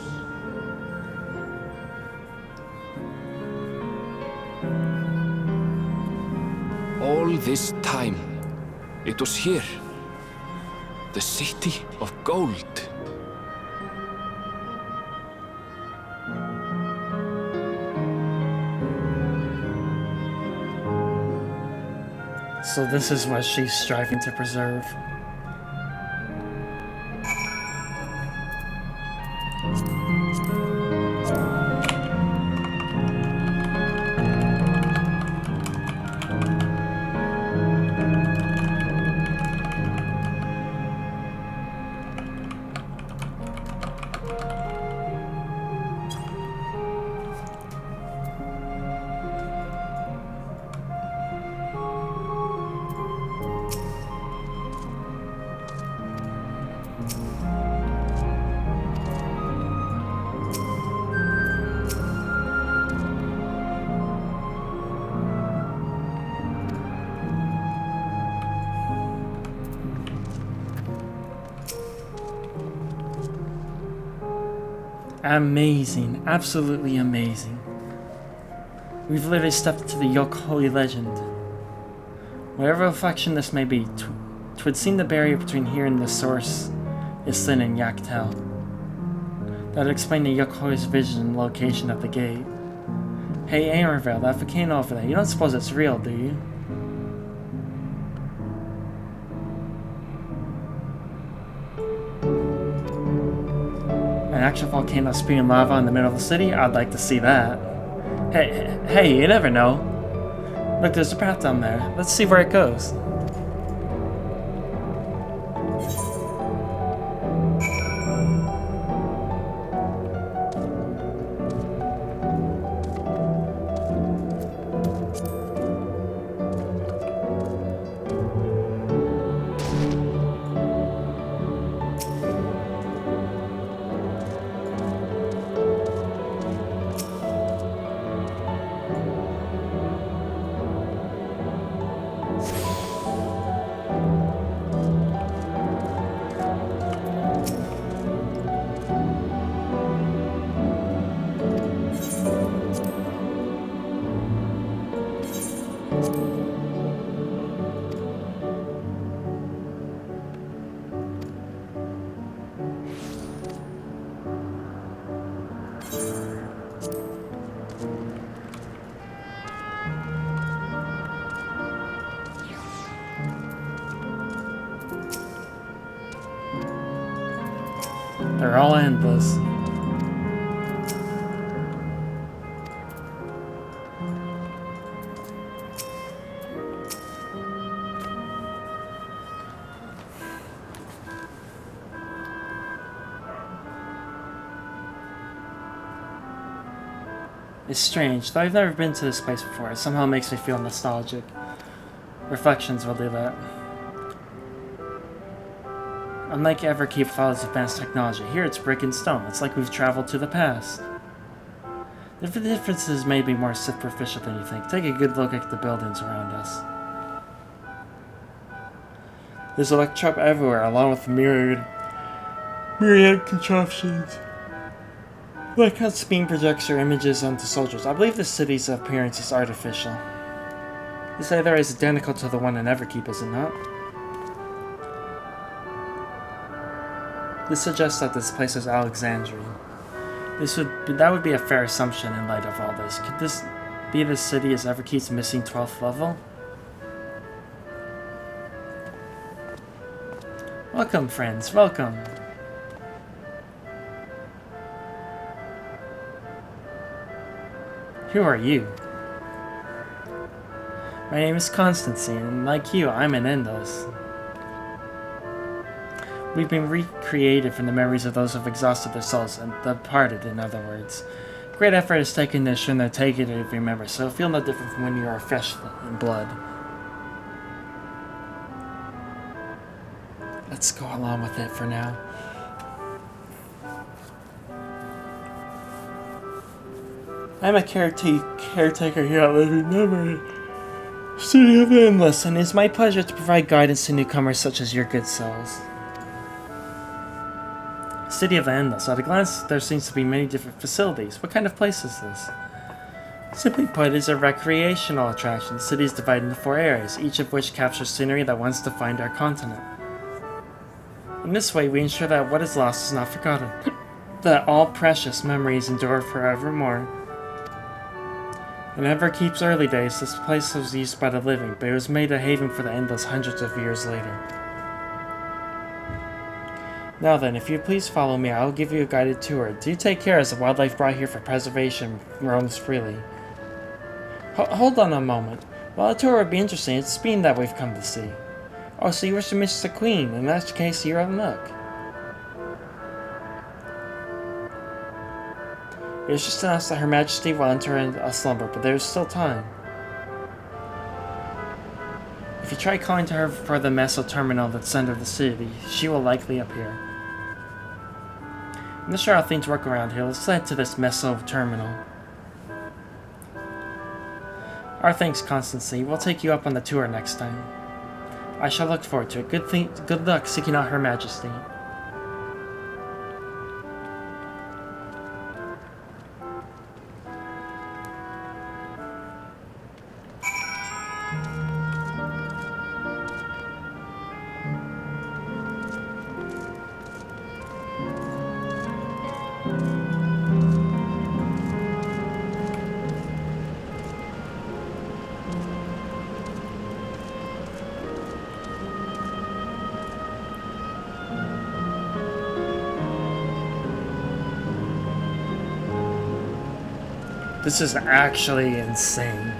All this time, it was here, the city of gold. So this is what she's striving to preserve. Amazing, absolutely amazing. We've literally stepped into the Yoke Holy Legend. Whatever reflection this may be, twould seem the barrier between here and the source is thin in Yaktel. That would explain the Yoke Holy's vision and location of the gate. Hey Arenville, that volcano over there, you don't suppose it's real, do you? An actual volcano spewing lava in the middle of the city? I'd like to see that. Hey, you never know. Look, there's a path down there. Let's see where it goes. They're all endless. It's strange, though I've never been to this place before. It somehow makes me feel nostalgic. Reflections will do that. Unlike Everkeep with all its advanced technology, here it's brick and stone. It's like we've traveled to the past. The differences may be more superficial than you think. Take a good look at the buildings around us. There's electrode everywhere, along with myriad contraptions. Like how beam projects your images onto soldiers. I believe the city's appearance is artificial. You say there is identical to the one in Everkeep, is it not? This suggests that this place is Alexandria. That would be a fair assumption in light of all this. Could this be the city as Everkeep's missing 12th level? Welcome, friends. Welcome. Who are you? My name is Constantine, and like you, I'm an Endless. We've been recreated from the memories of those who have exhausted their souls, and departed, in other words. Great effort is taken to ensure that take it to remember, so feel no different from when you are fresh in blood. Let's go along with it for now. I'm a caretaker here at Living Memory, City of Endless, and it's my pleasure to provide guidance to newcomers such as your good souls. City of Endless. At a glance, there seems to be many different facilities. What kind of place is this? Simply put, it's a recreational attraction. The city is divided into 4 areas, each of which captures scenery that once defined our continent. In this way, we ensure that what is lost is not forgotten, that all precious memories endure forevermore. In Everkeep's early days, this place was used by the living, but it was made a haven for the Endless hundreds of years later. Now then, if you please follow me, I will give you a guided tour. Do take care as the wildlife brought here for preservation roams freely. Hold on a moment. While the tour would be interesting, it's Bean that we've come to see. Oh, so you wish to miss the Queen. In that case, you're on luck. It was just announced that Her Majesty will enter a slumber, but there is still time. If you try calling to her for the Meso terminal at the center of the city, she will likely appear. I'm not sure how things work around here. Let's head to this Meso terminal. Our thanks, Constancy. We'll take you up on the tour next time. I shall look forward to it. Good luck seeking out Her Majesty. This is actually insane.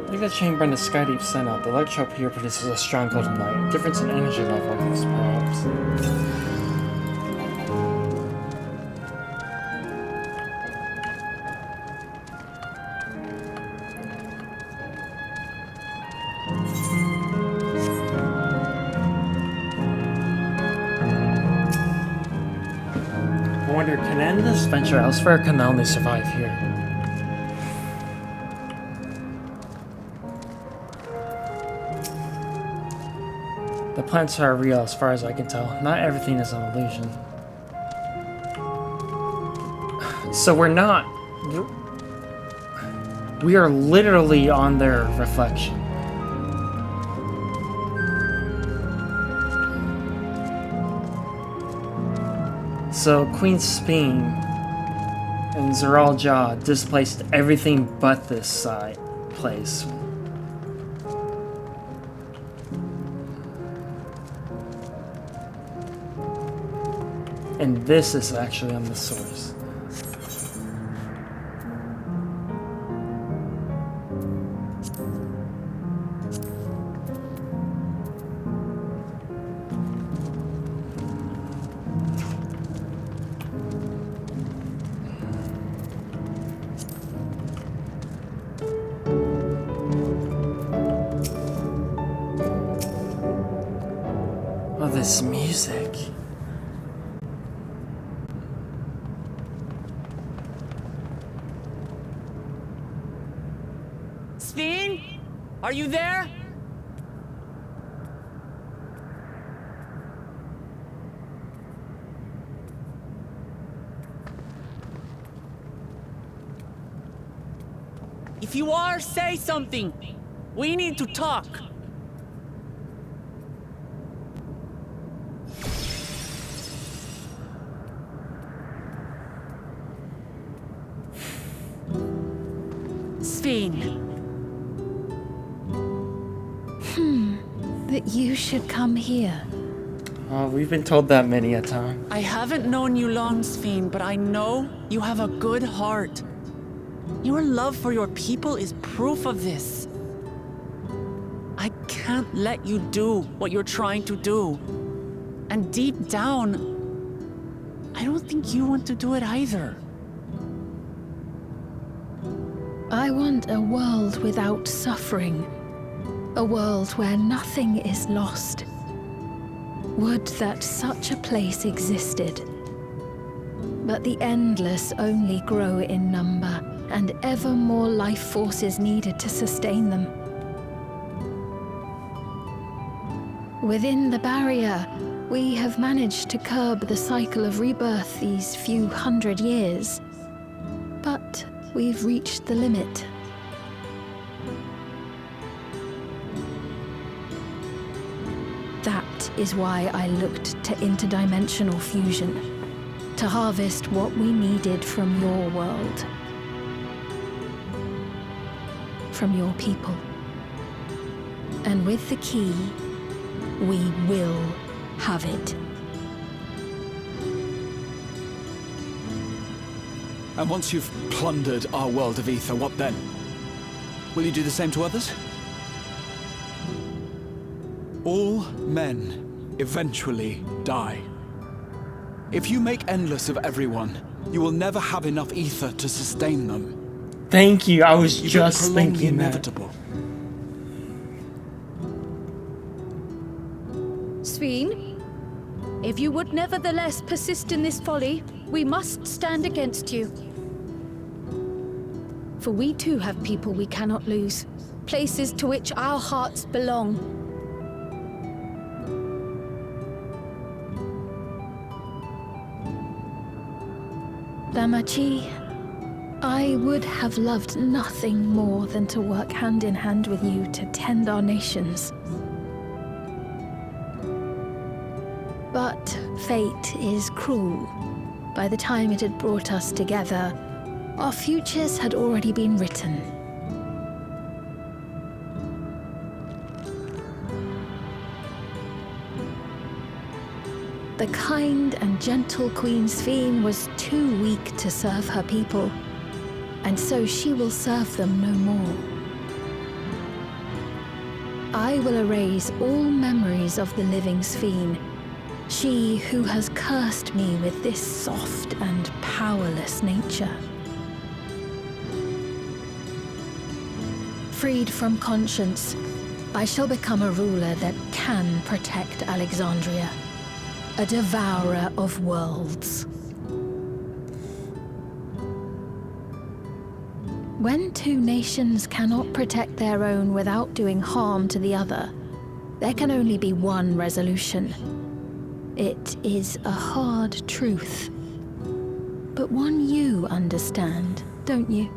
Like the chamber in the Skydeep sent out, the electrode here produces a strong golden light. A difference in energy levels, perhaps. I wonder, can Endless venture elsewhere, or can they only survive here? The plants are real as far as I can tell. Not everything is an illusion. So we're not... We are literally on their reflection. So Queen Speen and Zoraal displaced everything but this place. And this is actually on the source. Oh, this music. Speen? Are you there? If you are, say something. We need to talk. Speen. That you should come here. Oh, we've been told that many a time. I haven't known you long, Speen, but I know you have a good heart. Your love for your people is proof of this. I can't let you do what you're trying to do. And deep down, I don't think you want to do it either. I want a world without suffering. A world where nothing is lost. Would that such a place existed. But the endless only grow in number, and ever more life forces needed to sustain them. Within the barrier, we have managed to curb the cycle of rebirth these few hundred years. But we've reached the limit. That is why I looked to interdimensional fusion, to harvest what we needed from your world. From your people. And with the key, we will have it. And once you've plundered our world of ether, what then? Will you do the same to others? All men eventually die. If you make endless of everyone, you will never have enough ether to sustain them. Thank you, I was just prolong the thinking that. inevitable. Speen, if you would nevertheless persist in this folly, we must stand against you. For we too have people we cannot lose, places to which our hearts belong. Damachi, I would have loved nothing more than to work hand in hand with you to tend our nations. But fate is cruel. By the time it had brought us together, our futures had already been written. The kind and gentle Queen Speen was too weak to serve her people, and so she will serve them no more. I will erase all memories of the living Speen, she who has cursed me with this soft and powerless nature. Freed from conscience, I shall become a ruler that can protect Alexandria. A devourer of worlds. When two nations cannot protect their own without doing harm to the other, There can only be one resolution. It is a hard truth, but one you understand, don't you?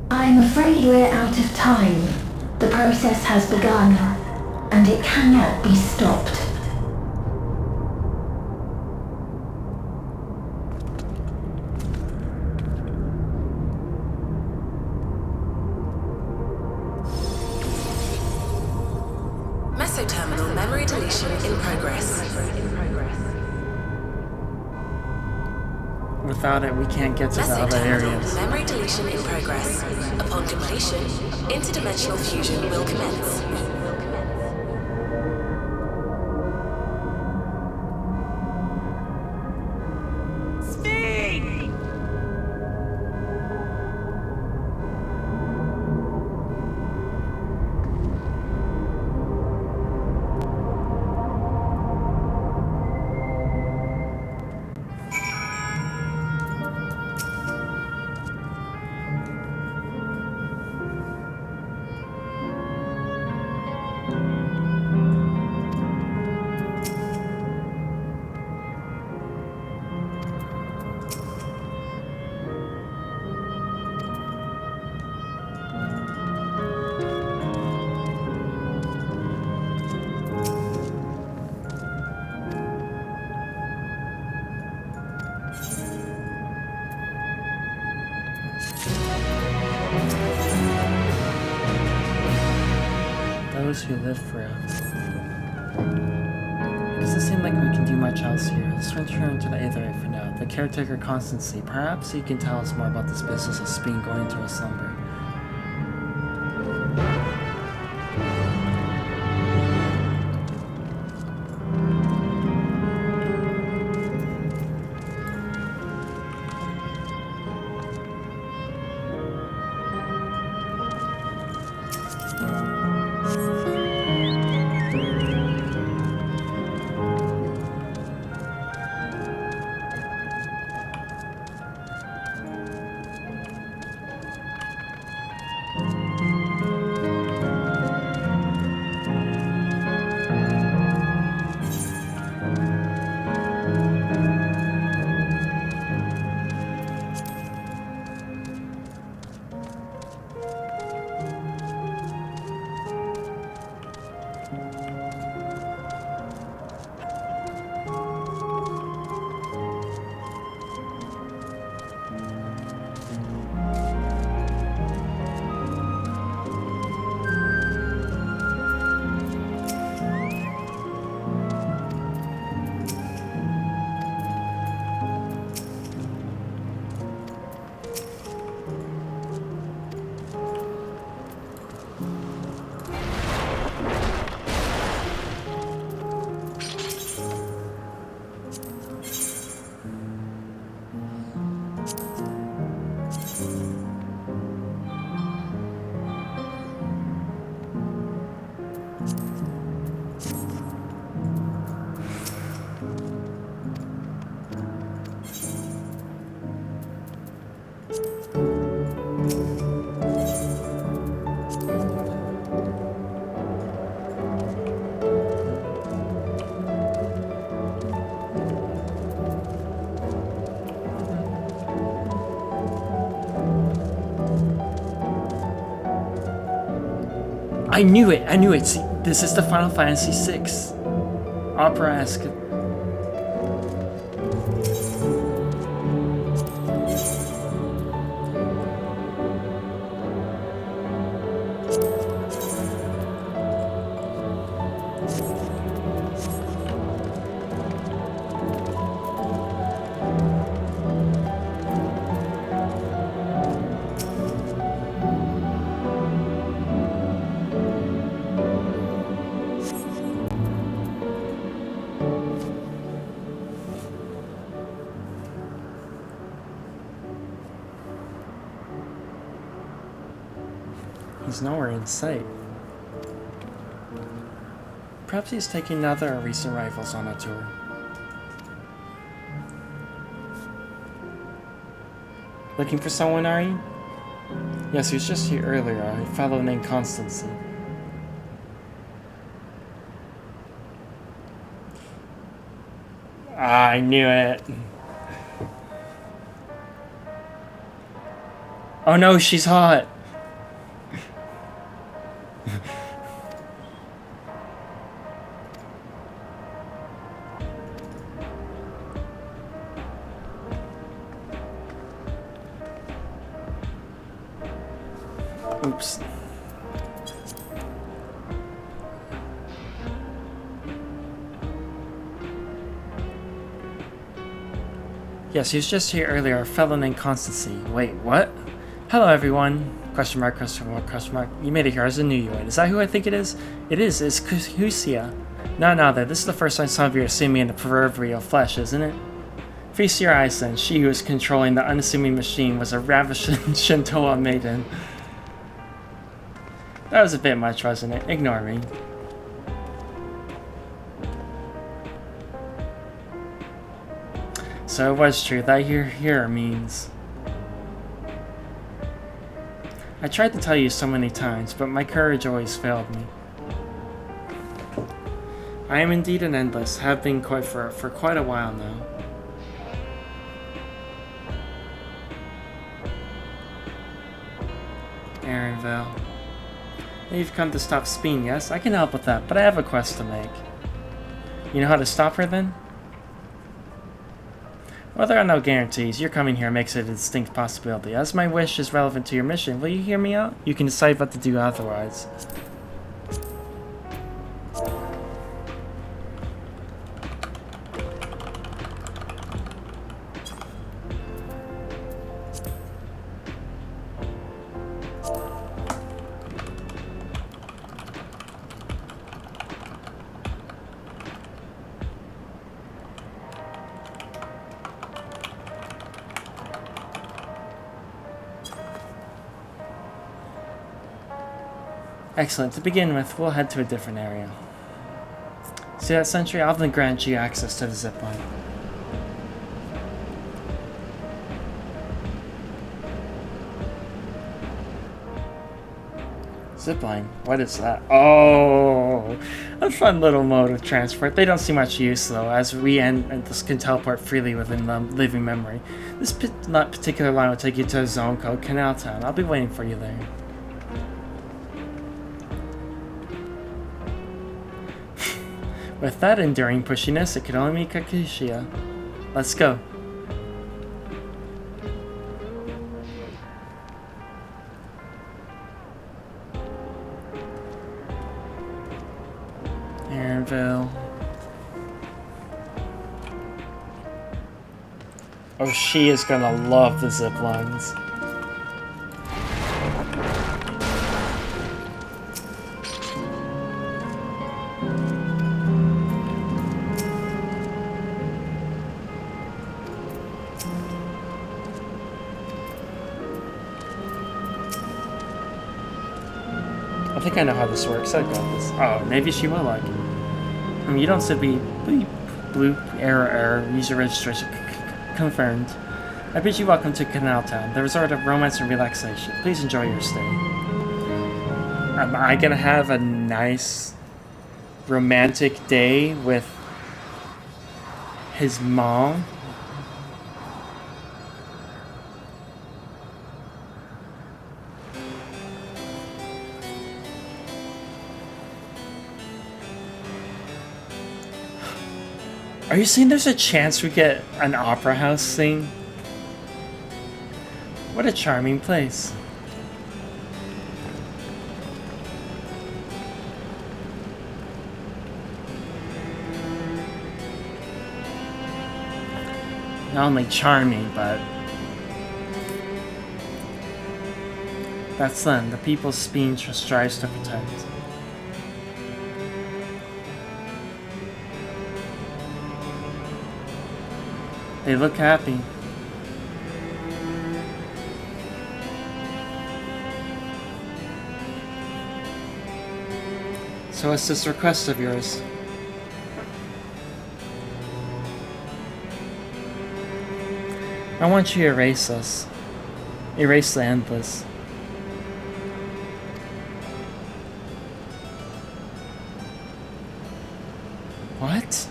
I'm afraid we're out of time. The process has begun, and it cannot be stopped. Mesoterminal memory deletion in progress. Without it, we can't get to the other areas. Memory deletion in progress. Upon completion, interdimensional fusion will commence. Those who live forever. It doesn't seem like we can do much else here. Let's return to the Aether for now. The caretaker Constancy. Perhaps he can tell us more about this business of Speen going into a slumber. I knew it! See, this is the Final Fantasy VI. Opera-esque. He's nowhere in sight. Perhaps he's taking other recent rivals on a tour. Looking for someone, are you? Yes, he was just here earlier. A fellow named Constancy. Ah, I knew it. Oh no, she's hot. Oops. Yes, he was just here earlier, a fellow named Constancy. Wait, what? Hello, everyone. Question mark, question mark, question mark. You made it here. I was knew you would. Is that who I think it is? It is. It's Husia. No, this is the first time some of you are seeing me in the proverbial flesh, isn't it? Feast your eyes then. She who was controlling the unassuming machine was a ravishing Shintoa maiden. That was a bit much, wasn't it? Ignore me. So it was true that here means. I tried to tell you so many times, but my courage always failed me. I am indeed an endless, have been for quite a while now. Aaronville. You've come to stop Speen, yes? I can help with that, but I have a quest to make. You know how to stop her, then? Well, there are no guarantees. Your coming here makes it a distinct possibility. As my wish is relevant to your mission, will you hear me out? You can decide what to do otherwise. Excellent. To begin with, we'll head to a different area. See that sentry? I'll then grant you access to the zipline. Zipline? What is that? Oh! A fun little mode of transport. They don't see much use, though, as we can teleport freely within the living memory. This particular line will take you to a zone called Canal Town. I'll be waiting for you there. With that enduring pushiness, it could only be Kakushia. Let's go. Aaronville. Oh, she is gonna love the zip lines. I think I know how this works. I got this. Oh, maybe she will like it. I mean, you don't simply blue error user registration confirmed. I bid you welcome to Canal Town, the resort of romance and relaxation. Please enjoy your stay. Am I gonna have a nice romantic day with his mom? Are you saying there's a chance we get an opera house thing? What a charming place. Not only charming, but that's them, the people Speen strives to protect. They look happy. So what's this request of yours? I want you to erase us. Erase the endless. What?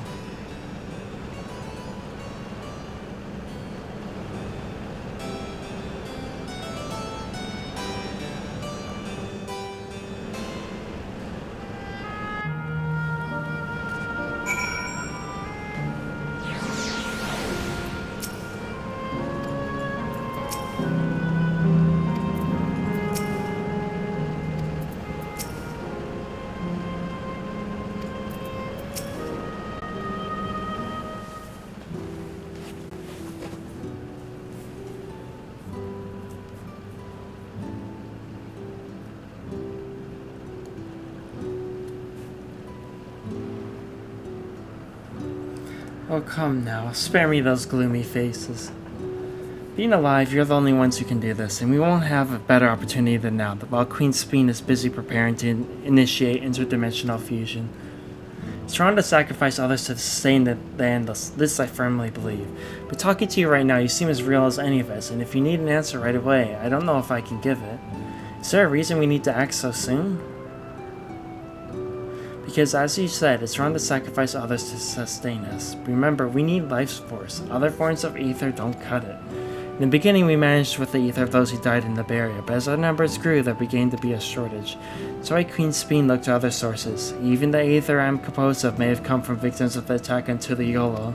Oh, come now. Spare me those gloomy faces. Being alive, you're the only ones who can do this, and we won't have a better opportunity than now, while Queen Speen is busy preparing to initiate interdimensional fusion. It's wrong to sacrifice others to sustain the endless. This I firmly believe. But talking to you right now, you seem as real as any of us, and if you need an answer right away, I don't know if I can give it. Is there a reason we need to act so soon? Because as you said, it's wrong to sacrifice others to sustain us. Remember, we need life force. Other forms of ether don't cut it. In the beginning, we managed with the ether of those who died in the barrier, but as our numbers grew, there began to be a shortage. So Queen Speen looked to other sources. Even the ether I'm composed of may have come from victims of the attack on Tuliolo.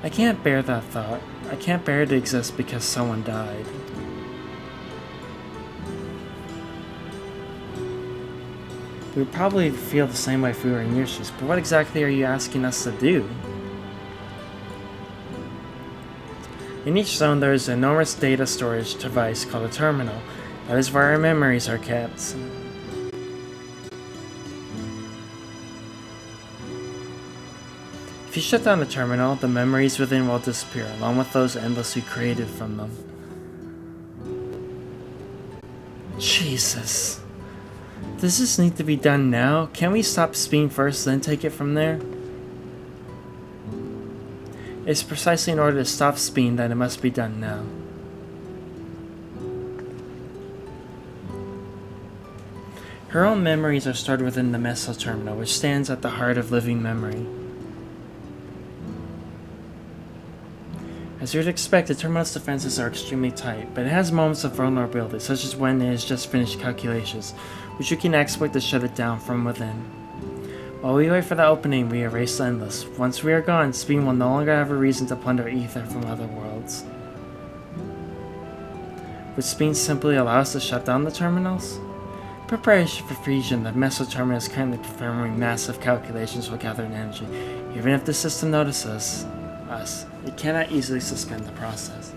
I can't bear that thought. I can't bear to exist because someone died. We would probably feel the same way if we were in your shoes, but what exactly are you asking us to do? In each zone there is an enormous data storage device called a terminal. That is where our memories are kept. If you shut down the terminal, the memories within will disappear, along with those endlessly created from them. Jesus. Does this need to be done now? Can't we stop Speen first, then take it from there? It's precisely in order to stop Speen that it must be done now. Her own memories are stored within the Meso Terminal, which stands at the heart of living memory. As you would expect, the terminal's defenses are extremely tight, but it has moments of vulnerability, such as when it has just finished calculations, which you can exploit to shut it down from within. While we wait for the opening, we erase the endless. Once we are gone, Speen will no longer have a reason to plunder ether from other worlds. Would Speen simply allow us to shut down the terminals? In preparation for fusion, the Meso Terminal is currently performing massive calculations with gathered energy. Even if the system notices us, it cannot easily suspend the process.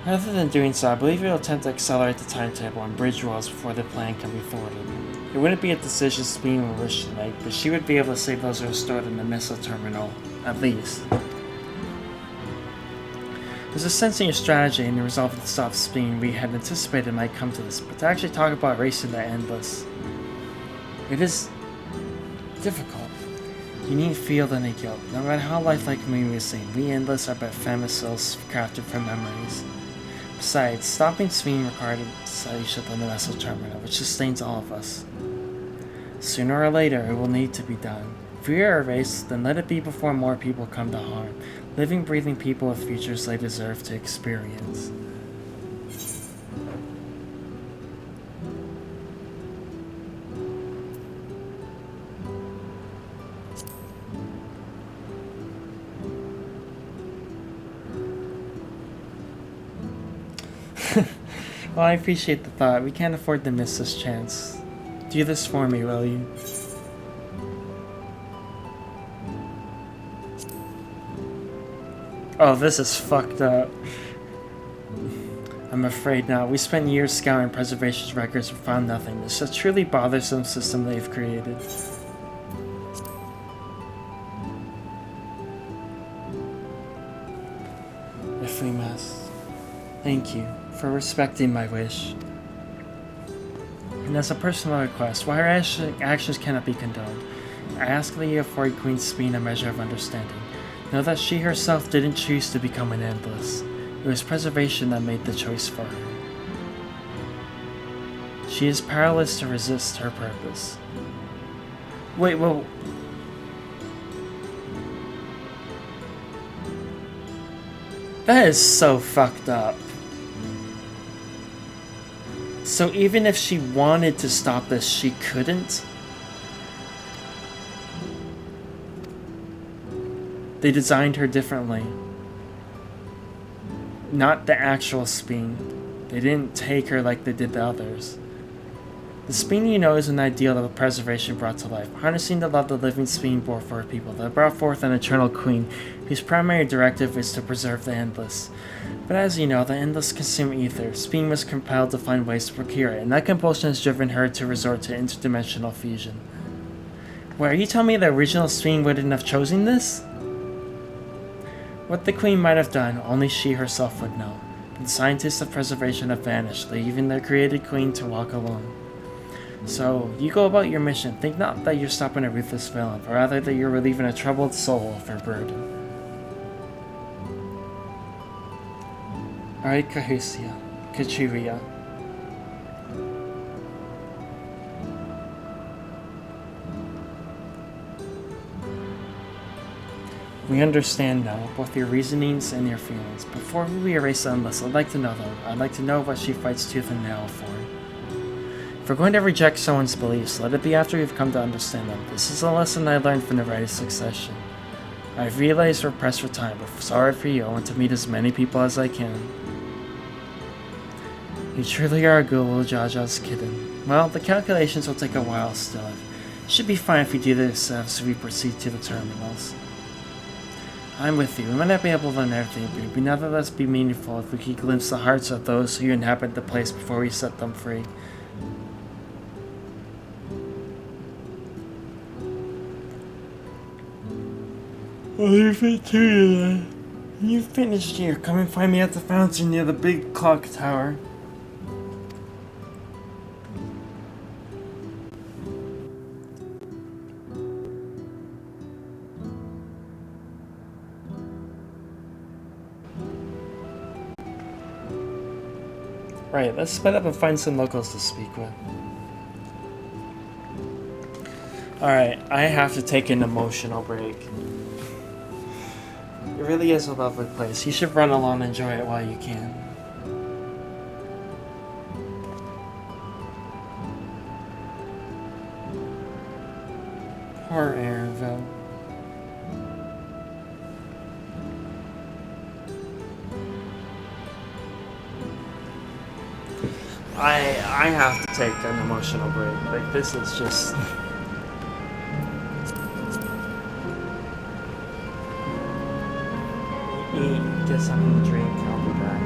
Rather than doing so, I believe it will attempt to accelerate the timetable and bridge worlds before the plan can be thwarted. It wouldn't be a decision Speen would wish to make, but she would be able to save those who are stored in the Meso Terminal, at least. There's a sense in your strategy and the resolve to stop Speen we had anticipated might come to this, but to actually talk about erasing the endless, it is difficult. You need to feel any guilt. No matter how lifelike we may seem, we endless are but femiciles crafted from memories. Besides, stopping Speen required a solution on the Meso Terminal, which sustains all of us. Sooner or later, it will need to be done. If we are erased, then let it be before more people come to harm. Living, breathing people with futures they deserve to experience. Well, I appreciate the thought. We can't afford to miss this chance. Do this for me, will you? Oh, this is fucked up. I'm afraid not. We spent years scouring preservation's records and found nothing. It's a truly bothersome system they've created. If we must. Thank you for respecting my wish. And as a personal request, while her actions cannot be condoned, I ask that you afford Queen Speen a measure of understanding. Know that she herself didn't choose to become an Endless. It was preservation that made the choice for her. She is powerless to resist her purpose. Wait, well... That is so fucked up. So even if she wanted to stop this, she couldn't? They designed her differently. Not the actual Speen. They didn't take her like they did the others. The Speen you know is an ideal that preservation brought to life, harnessing the love the living Speen bore for her people, that brought forth an eternal queen, whose primary directive is to preserve the Endless. But as you know, the Endless consume ether. Speen was compelled to find ways to procure it, and that compulsion has driven her to resort to interdimensional fusion. Wait, are you telling me the original Speen wouldn't have chosen this? What the Queen might have done, only she herself would know. The scientists of preservation have vanished, leaving their created Queen to walk alone. So, you go about your mission. Think not that you're stopping a ruthless villain, but rather that you're relieving a troubled soul of her burden. Alright, Kachuria. We understand now, both your reasonings and your feelings. Before we erase the Endless, I'd like to know though. I'd like to know what she fights tooth and nail for. If we're going to reject someone's beliefs, let it be after we've come to understand them. This is a lesson I learned from the Rite of Succession. I've realized we're pressed for time, but sorry for you, I want to meet as many people as I can. You truly are a good little Jaja's kitten. Well, the calculations will take a while still. It should be fine if we do this as we proceed to the terminals. I'm with you. We might not be able to learn everything, but it would nevertheless be meaningful if we could glimpse the hearts of those who inhabit the place before we set them free. I'll leave it to you then. When you've finished here, come and find me at the fountain near the big clock tower. Right, let's split up and find some locals to speak with. Alright, I have to take an emotional break. It really is a lovely place. You should run along and enjoy it while you can. Poor Aaronville. I have to take an emotional break. Like, this is just... Eat, get something to drink, I'll be back.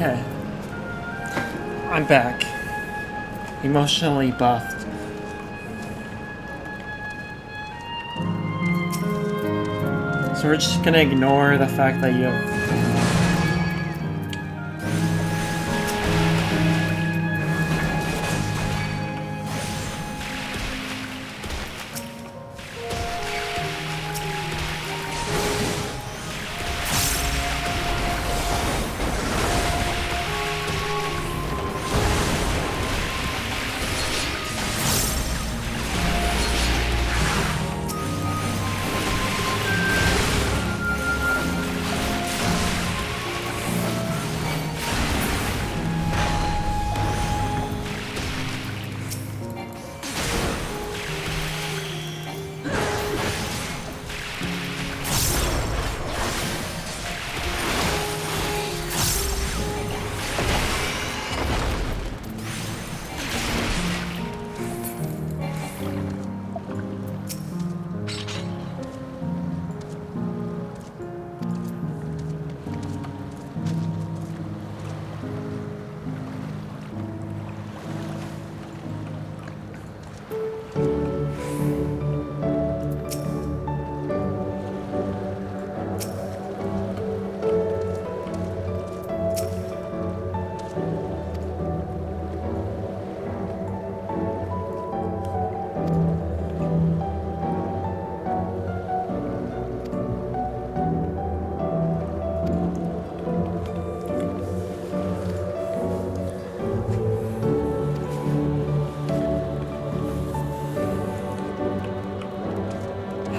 Okay. I'm back. Emotionally buffed. So we're just gonna ignore the fact that you have...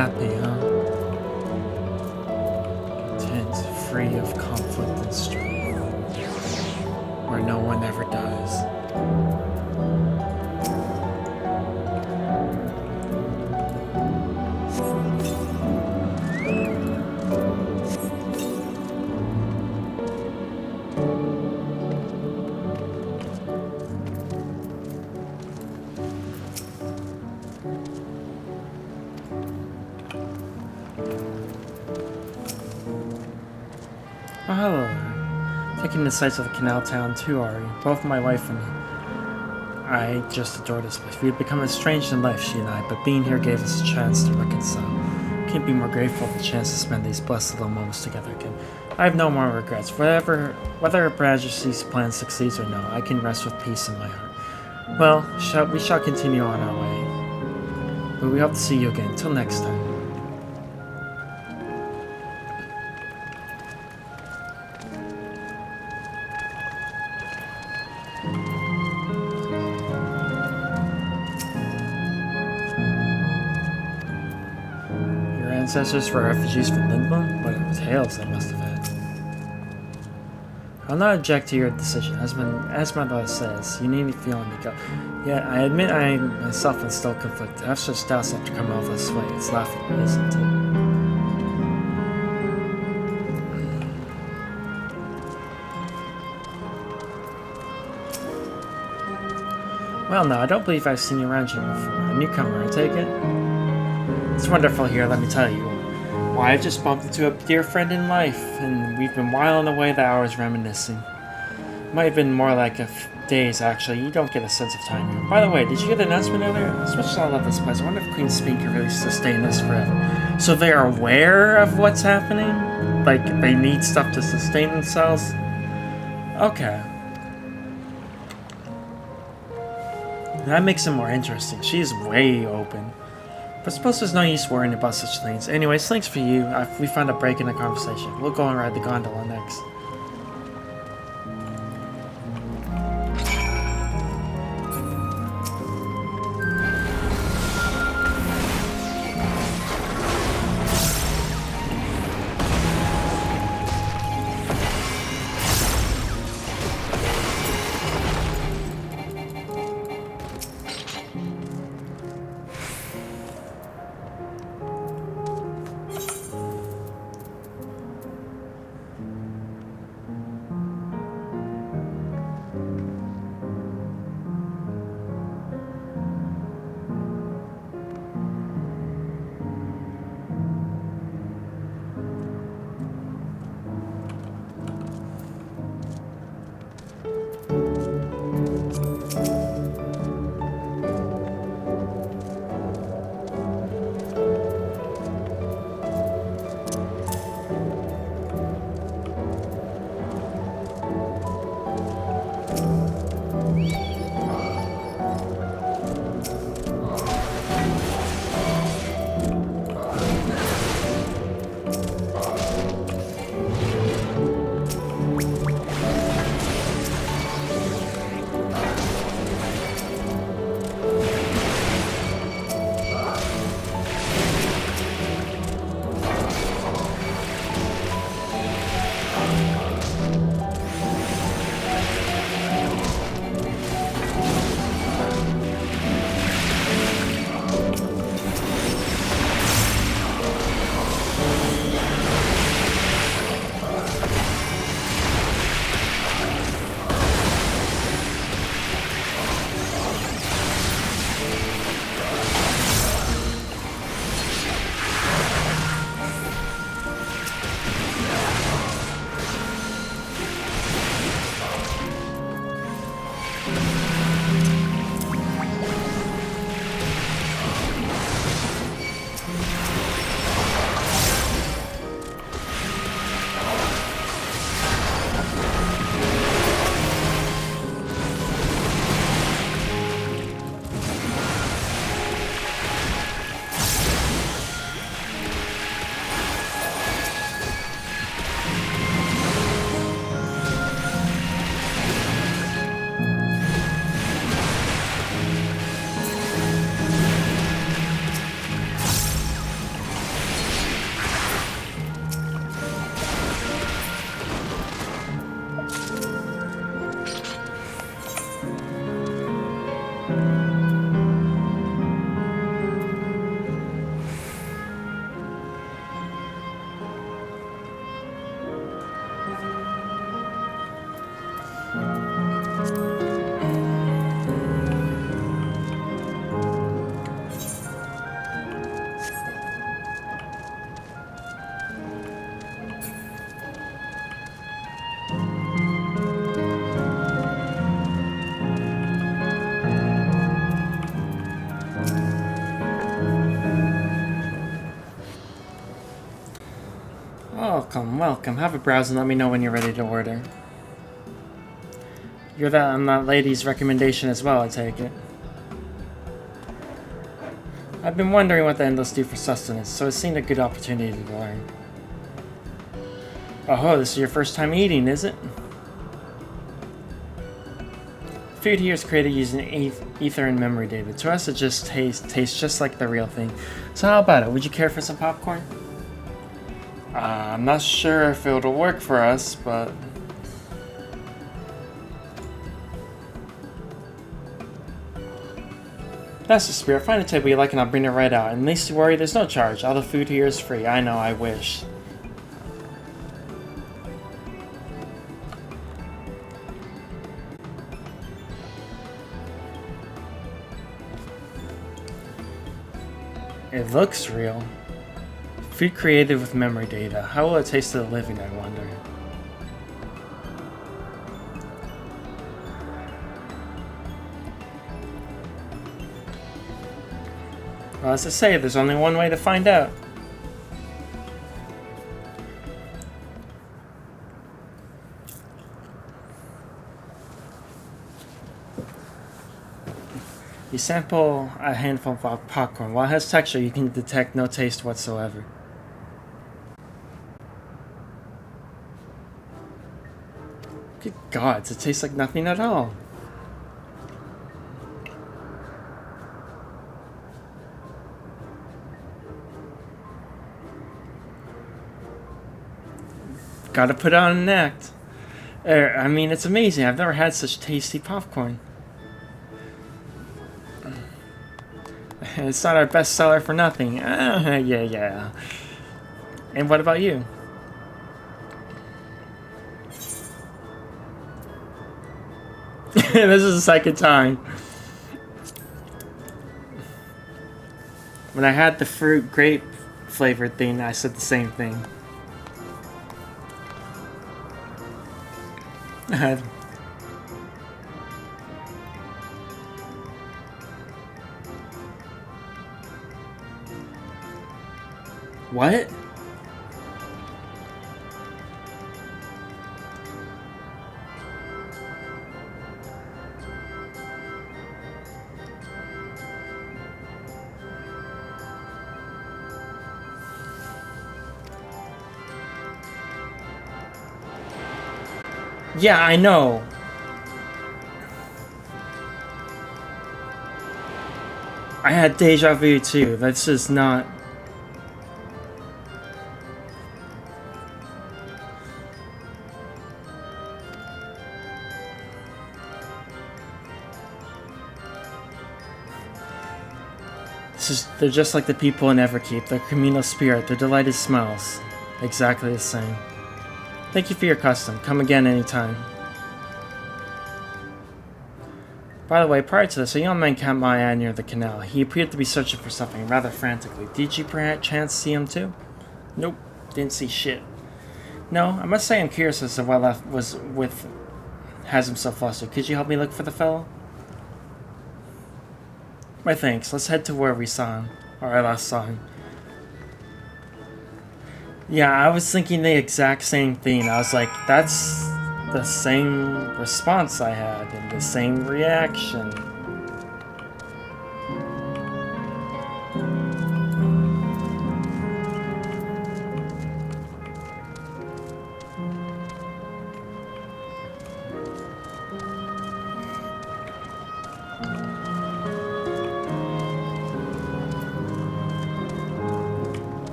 happy, huh? Content, free of conflict and strife, where no one ever dies. Oh, hello there. Taking the sights of the canal town too, are you? Both my wife and I just adore this place. We had become estranged in life, she and I, but being here gave us a chance to reconcile. Can't be more grateful for the chance to spend these blessed little moments together again. I have no more regrets. Whether Her Majesty's plan succeeds or no, I can rest with peace in my heart. Well, we shall continue on our way. But we hope to see you again. Till next time. Ancestors were refugees from Lindblom? What tales they must have had. I'll not object to your decision. As my mother says, you needn't feel on the go. Yet, I admit I myself am still conflicted. I have such doubts after coming all this way. It's laughable, isn't it? Well, no, I don't believe I've seen you around here before. A newcomer, I take it? It's wonderful here, let me tell you. Why, I just bumped into a dear friend in life, and we've been whiling away the hours reminiscing. Might have been more like days, actually. You don't get a sense of time here. By the way, did you get the announcement earlier? As much as I love this place, I wonder if Queen Speed can really sustain this forever. So they're aware of what's happening? Like, they need stuff to sustain themselves? Okay. That makes it more interesting. She's way open. But I suppose there's no use worrying about such things. Anyways, thanks for you. We found a break in the conversation. We'll go and ride the gondola next. Welcome, welcome. Have a browse and let me know when you're ready to order. You're that on that lady's recommendation as well, I take it. I've been wondering what the Endless do for sustenance, so it seemed a good opportunity to learn. Oh, this is your first time eating, is it? Food here is created using ether and memory data. To us, it just tastes just like the real thing. So how about it? Would you care for some popcorn? I'm not sure if it'll work for us, but... That's the spirit. Find a table you like and I'll bring it right out. And least you worry, there's no charge. All the food here is free. I know, I wish. It looks real. Food created with memory data. How will it taste to the living, I wonder? Well, as I say, there's only one way to find out. You sample a handful of popcorn. While it has texture, you can detect no taste whatsoever. Good gods, it tastes like nothing at all. Gotta put on an act. I mean, it's amazing. I've never had such tasty popcorn. It's not our best seller for nothing. Yeah. And what about you? This is the second time. When I had the fruit grape flavored thing, I said the same thing. What? Yeah, I know. I had deja vu too. That's just not... They're just like the people in Everkeep, their communal spirit, their delighted smells. Exactly the same. Thank you for your custom. Come again anytime. By the way, prior to this, a young man camped my eye near the canal. He appeared to be searching for something rather frantically. Did you perchance see him too? Nope, didn't see shit. No, I must say I'm curious as to what has him so flustered. Could you help me look for the fellow? My thanks. Let's head to where we saw him. Or I last saw him. Yeah, I was thinking the exact same thing. I was like, that's the same response I had and the same reaction.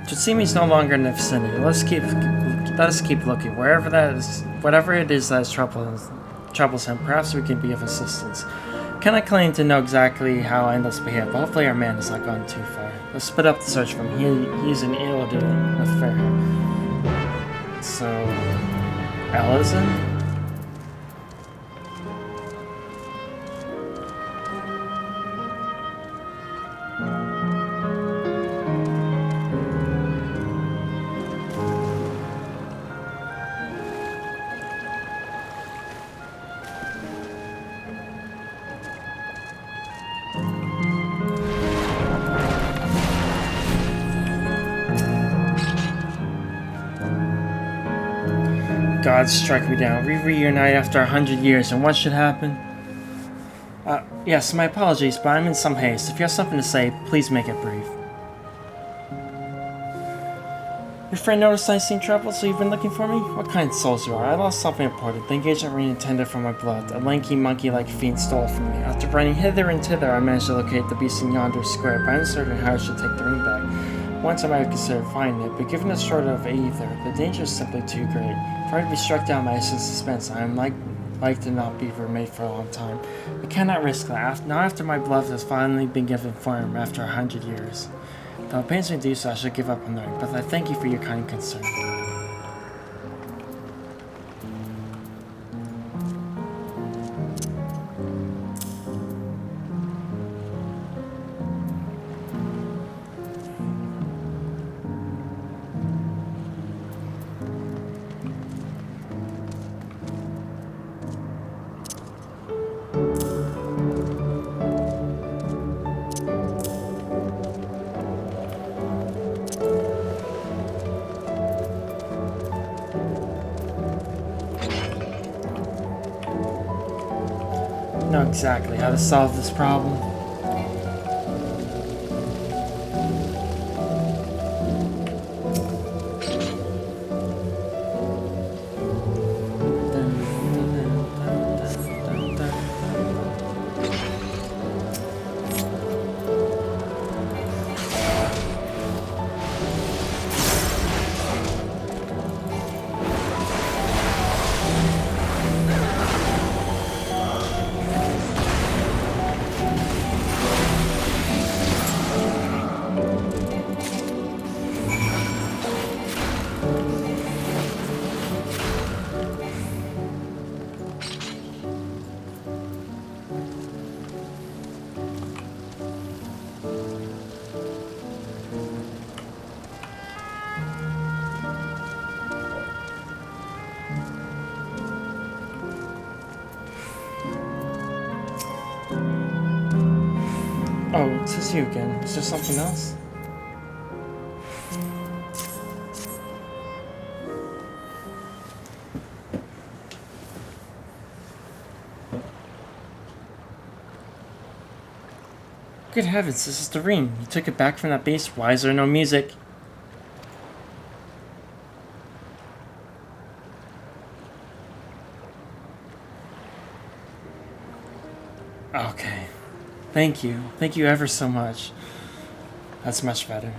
Tsutsumi's no longer in the vicinity. Let us keep looking. Wherever that is, whatever it is that troubles him, perhaps we can be of assistance. Cannot claim to know exactly how Endless behave, but hopefully our man has not gone too far. Let's split up the search for him. He's an ill-doing with fair hair. So, Ellison? gods strike me down. We reunite after 100 years, and what should happen? Yes, my apologies, but I'm in some haste. If you have something to say, please make it brief. Your friend noticed I seem troubled, so you've been looking for me? What kind of souls you are? I lost something important. The engagement ring intended for my blood. A lanky monkey-like fiend stole it from me. After running hither and thither, I managed to locate the beast in yonder square, but I'm uncertain how I should take the ring back. Once I might have considered finding it, but given the short of ether, the danger is simply too great. If I were to be struck down by instant suspense, I am like to not be remade for a long time. I cannot risk that. Not after my blood has finally been given form after 100 years. Though it pains me to do so, I should give up on the ring, but I thank you for your kind concern. Know exactly how to solve this problem. Oh, it says you again. Is there something else? Good heavens, this is the ring. You took it back from that beast. Why is there no music? Okay. Thank you. Thank you ever so much. That's much better.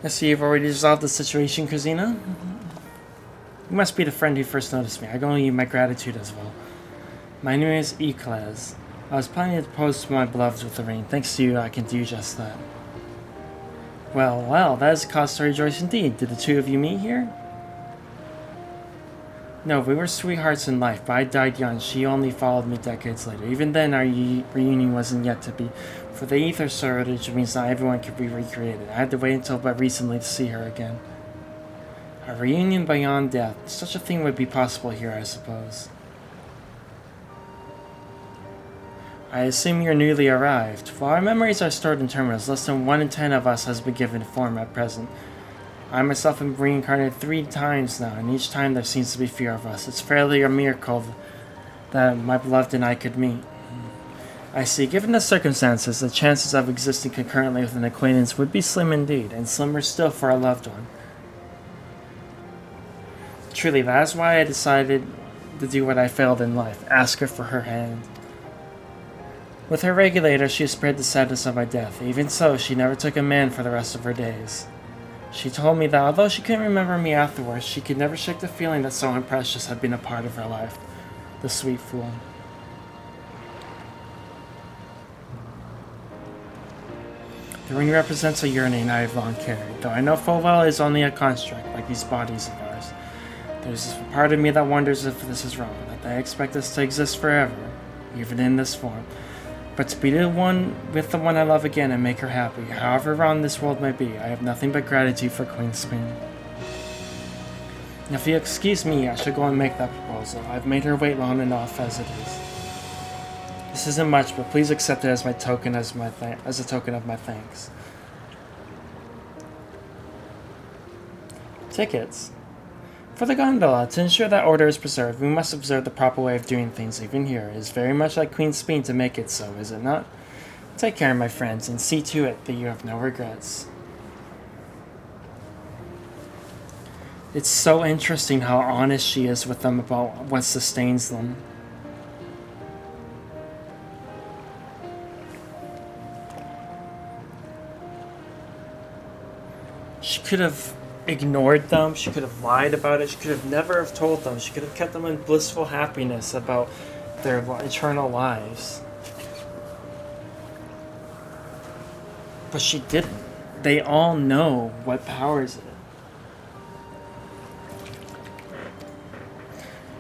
I see you've already resolved the situation, Krazina. You must be the friend who first noticed me. I owe you my gratitude as well. My name is XIV. I was planning to propose to my beloved with the ring. Thanks to you, I can do just that. Well, that is a cause to rejoice indeed. Did the two of you meet here? No, we were sweethearts in life, but I died young. She only followed me decades later. Even then, our reunion wasn't yet to be. For the ether shortage means not everyone could be recreated. I had to wait until but recently to see her again. A reunion beyond death. Such a thing would be possible here, I suppose. I assume you're newly arrived. While our memories are stored in terminals, less than 1 in 10 of us has been given form at present. I myself have been reincarnated 3 times now, and each time there seems to be fewer of us. It's fairly a miracle that my beloved and I could meet. I see. Given the circumstances, the chances of existing concurrently with an acquaintance would be slim indeed, and slimmer still for a loved one. Truly, that is why I decided to do what I failed in life, ask her for her hand. With her regulator, she spread the sadness of my death. Even so, she never took a man for the rest of her days. She told me that although she couldn't remember me afterwards, she could never shake the feeling that someone precious had been a part of her life. The sweet fool. The ring represents a yearning I have long carried, though I know full well it is only a construct, like these bodies of ours. There's a part of me that wonders if this is wrong, that they expect us to exist forever, even in this form. But to be with the one I love again and make her happy, however wrong this world may be, I have nothing but gratitude for Queen Spin. If you excuse me, I should go and make that proposal. I've made her wait long enough as it is. This isn't much, but please accept it as my token, as a token of my thanks. Tickets. For the gondola, to ensure that order is preserved, we must observe the proper way of doing things even here. It is very much like Queen Speed to make it so, is it not? Take care, my friends, and see to it that you have no regrets. It's so interesting how honest she is with them about what sustains them. She could have ignored them, she could have lied about it, she could have never have told them, she could have kept them in blissful happiness about their eternal lives. But she didn't. They all know what powers it.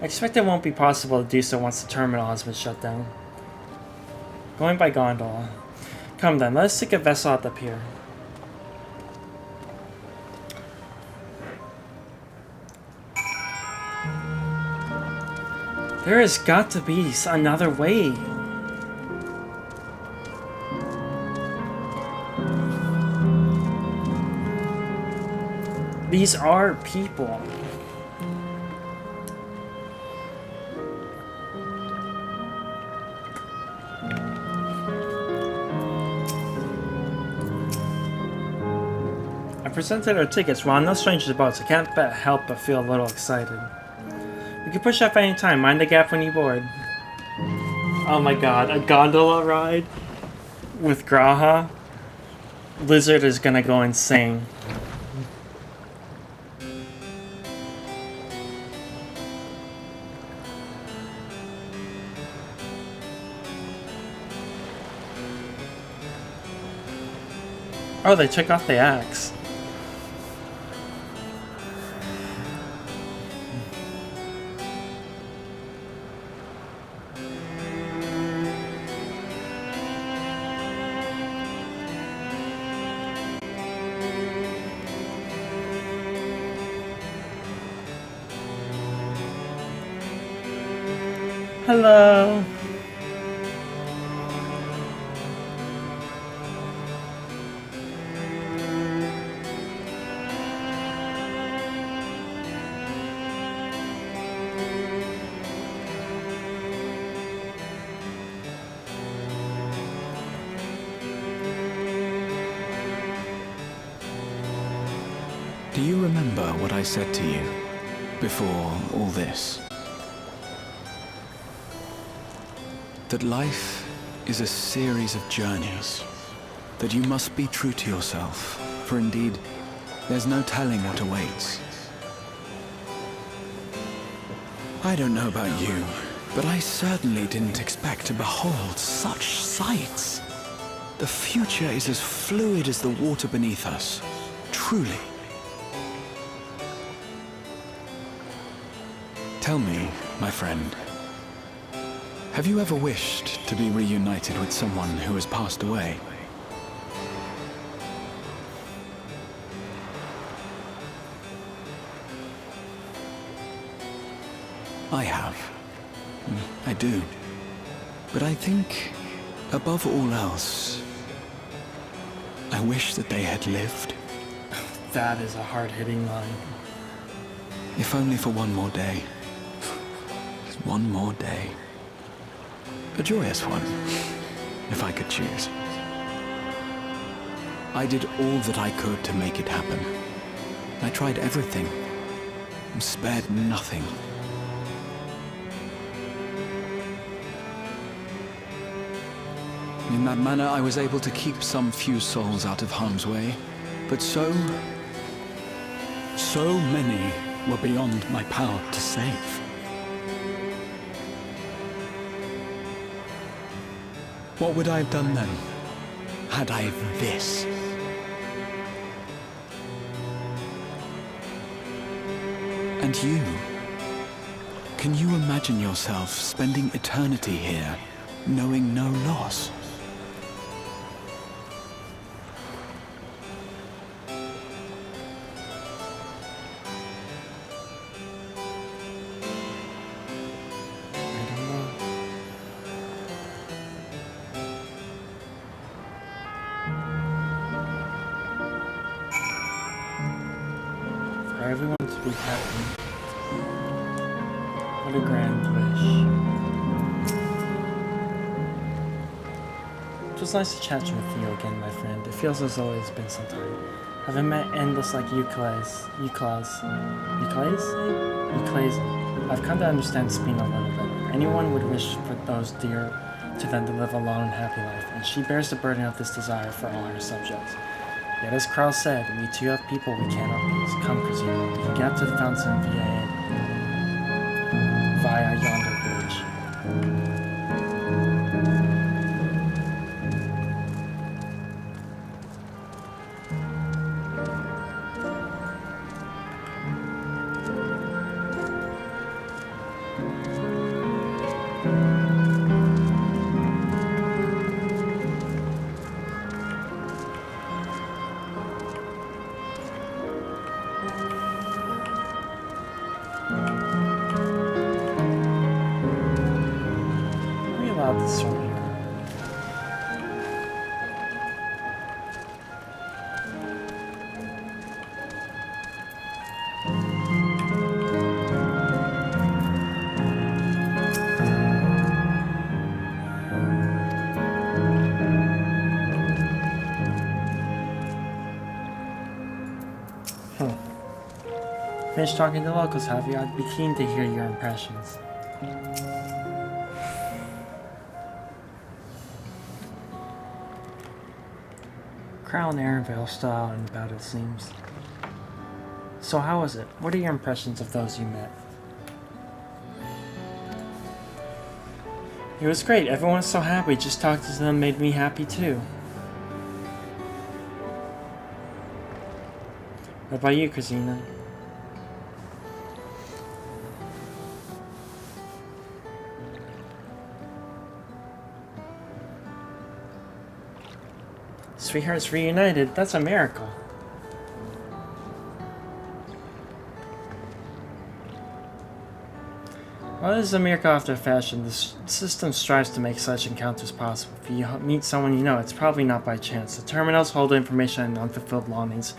I expect it won't be possible to do so once the terminal has been shut down. Going by gondola. Come then, let us take a vessel at the pier. There has got to be another way. These are people. I presented our tickets. While I'm no stranger to boats, I can't help but feel a little excited. You can push off any time. Mind the gap when you board. Oh my god, a gondola ride with Graha? Lizard is gonna go insane. Oh, they took off the axe. Hello. Do you remember what I said to you before all this? That life is a series of journeys, that you must be true to yourself, for indeed, there's no telling what awaits. I don't know about you, but I certainly didn't expect to behold such sights. The future is as fluid as the water beneath us, truly. Tell me, my friend, have you ever wished to be reunited with someone who has passed away? I have. I do. But I think, above all else, I wish that they had lived. That is a hard-hitting line. If only for one more day. Just one more day. A joyous one, if I could choose. I did all that I could to make it happen. I tried everything, and spared nothing. In that manner, I was able to keep some few souls out of harm's way, but so many were beyond my power to save. What would I have done then, had I this? And you? Can you imagine yourself spending eternity here, knowing no loss? everyone to be happy. What a grand wish. It was nice to chat with you again, my friend. It feels as though it's been some time. Having met endless like Euclase. I've come to understand Spina a little better. Anyone would wish for those dear to them to live a long and happy life, and she bears the burden of this desire for all her subjects. Yet as Carl said, we too have people we cannot lose. Come, Christina, we can get to the fountain via yonder bridge. This one here. Finished talking to locals, have you? I'd be keen to hear your impressions. Crown Arenvale still out and about, it seems. So how was it? What are your impressions of those you met? It was great. Everyone was so happy. Just talking to them made me happy too. What about you, Christina? Sweethearts reunited. That's a miracle. Well, it is a miracle after fashion. The system strives to make such encounters possible. If you meet someone you know, it's probably not by chance. The terminals hold information and unfulfilled longings,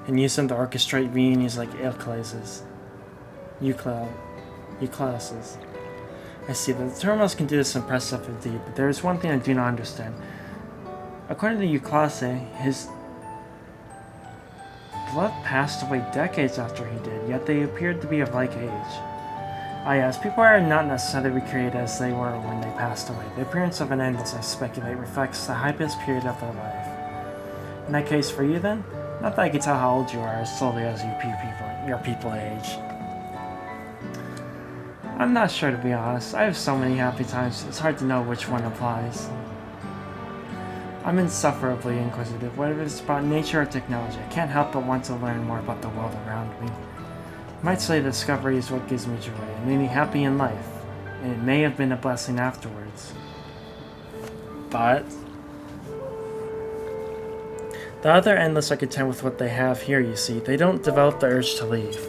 and use them to orchestrate reunions like Euclases. I see that the terminals can do this impressive indeed, but there is one thing I do not understand. According to Euclase, his blood passed away decades after he did, yet they appeared to be of like age. Ah yes, people are not necessarily recreated as they were when they passed away. The appearance of an endless, I speculate, reflects the happiest period of their life. In that case, for you then? Not that I can tell how old you are as slowly as your people age. I'm not sure, to be honest. I have so many happy times, it's hard to know which one applies. I'm insufferably inquisitive, whether it's about nature or technology. I can't help but want to learn more about the world around me. I might say discovery is what gives me joy. It made me happy in life, and it may have been a blessing afterwards. But the other endless are content with what they have here, you see. They don't develop the urge to leave.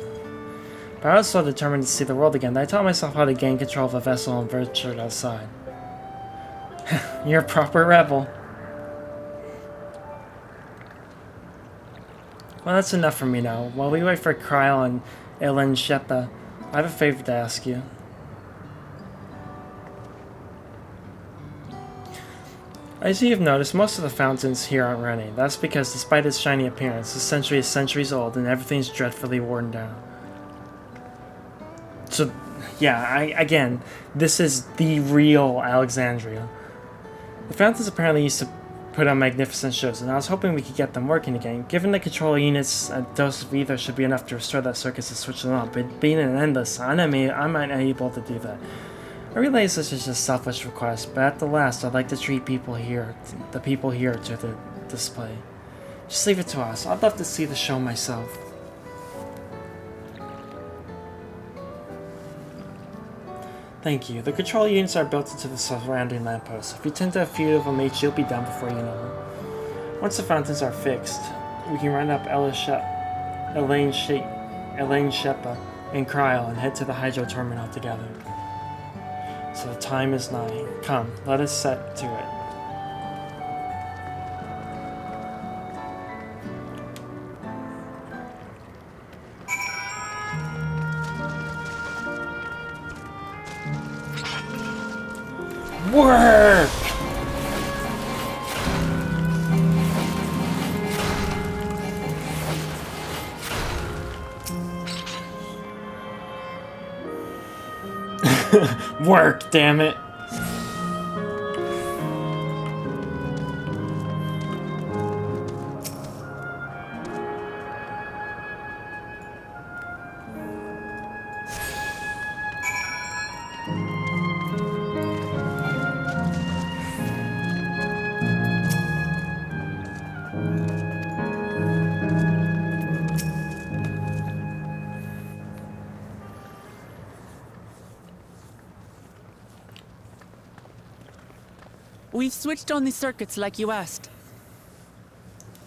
But I was so determined to see the world again that I taught myself how to gain control of a vessel and ventured outside. You're a proper rebel. Well, that's enough for me now. While we wait for Kryl and Ellen Shepa, I have a favor to ask you. As you've noticed, most of the fountains here aren't running. That's because, despite its shiny appearance, the century is centuries old and everything's dreadfully worn down. So, yeah, again, this is the real Alexandria. The fountains apparently used to put on magnificent shows, and I was hoping we could get them working again. Given the control units, a dose of either should be enough to restore that circus and switch them on, but being an endless, I'm not able to do that. I realize this is just a selfish request, but at the last, I'd like to treat the people here to the display. Just leave it to us. I'd love to see the show myself. Thank you. The control units are built into the surrounding lampposts. If you tend to a few of them each, you'll be done before you know it. Once the fountains are fixed, we can run up Elaine Shepa and Kryl and head to the hydro terminal together. So the time is nigh. Come, let us set to it. Work! Work, damn it. We've switched on the circuits like you asked.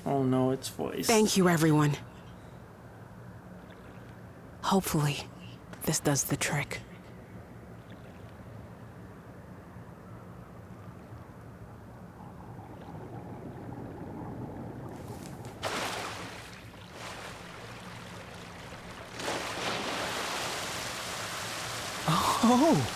Oh no, it's voice. Thank you, everyone. Hopefully, this does the trick. Oh!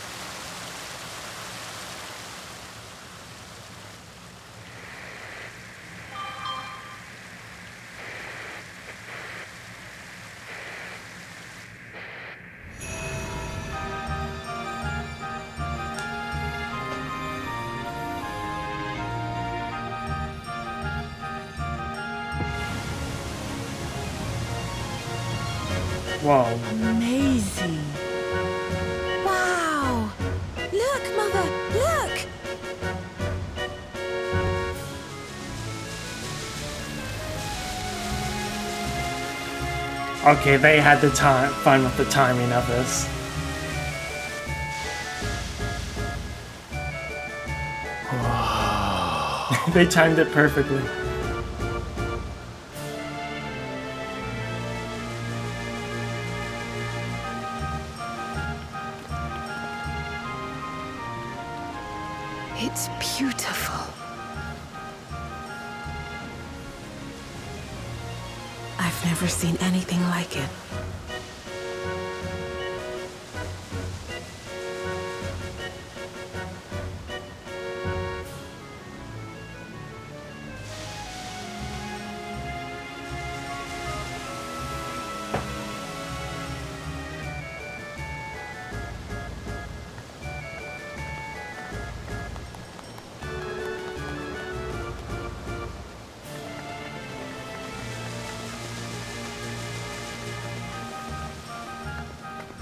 Wow. Amazing. Wow! Look, Mother, look! Okay, they had the time fun with the timing of this. They timed it perfectly. It's beautiful. I've never seen anything like it.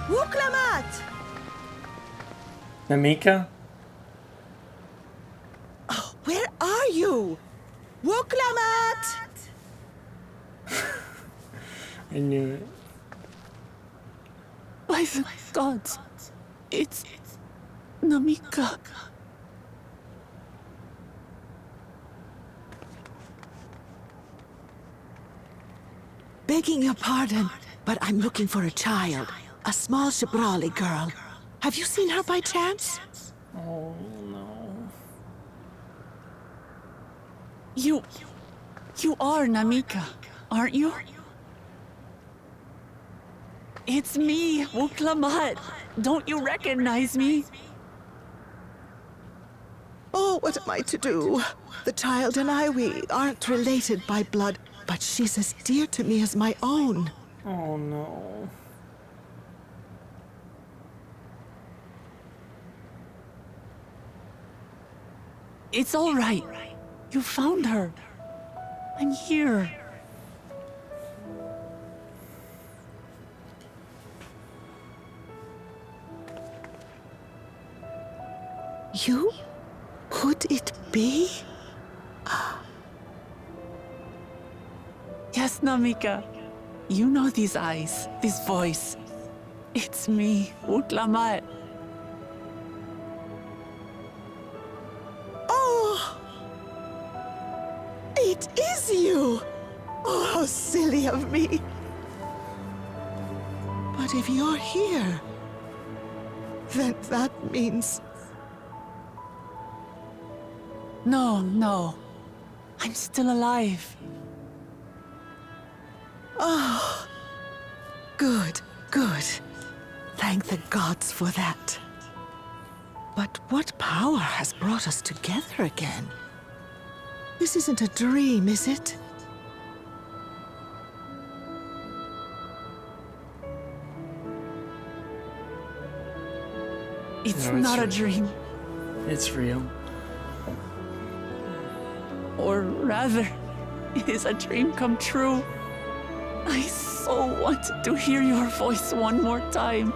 Wuklamat! Namika? Oh, where are you? Wuklamat! I knew it. By the gods, it's Namika. Begging your pardon, but I'm looking for a child. A small Shibrali girl. Have you seen her by chance? Oh no. You are Namika, aren't you? It's me, Wuklamat. Don't you recognize me? Oh, what am I to do? The child and I, we aren't related by blood, but she's as dear to me as my own. Oh no. It's all right. You found her. I'm here. You? Could it be? Yes, Namika. You know these eyes, this voice. It's me, Wuklamat. Oh! It is you! Oh, how silly of me. But if you're here, then that means... No. I'm still alive. Oh, good. Thank the gods for that. But what power has brought us together again? This isn't a dream, is it? It's No, it's not a real. dream. It's real. Or rather, it is a dream come true. I so wanted to hear your voice one more time.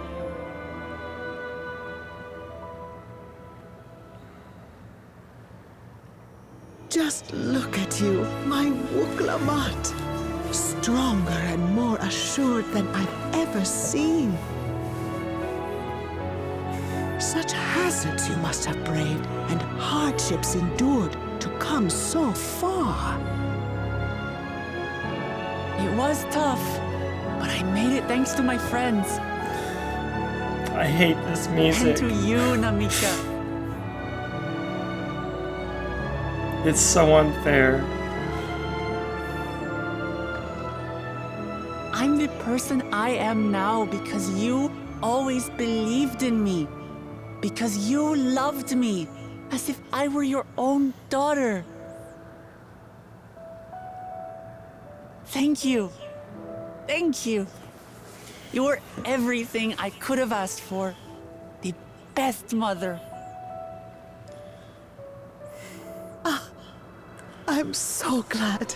Just look at you, my Wuglamat. Stronger and more assured than I've ever seen. Such hazards you must have braved and hardships endured to come so far. It was tough, but I made it thanks to my friends. I hate this music. And to you, Namika. It's so unfair. I'm the person I am now because you always believed in me. Because you loved me as if I were your own daughter. Thank you. Thank you. You were everything I could have asked for. The best mother. I'm so glad.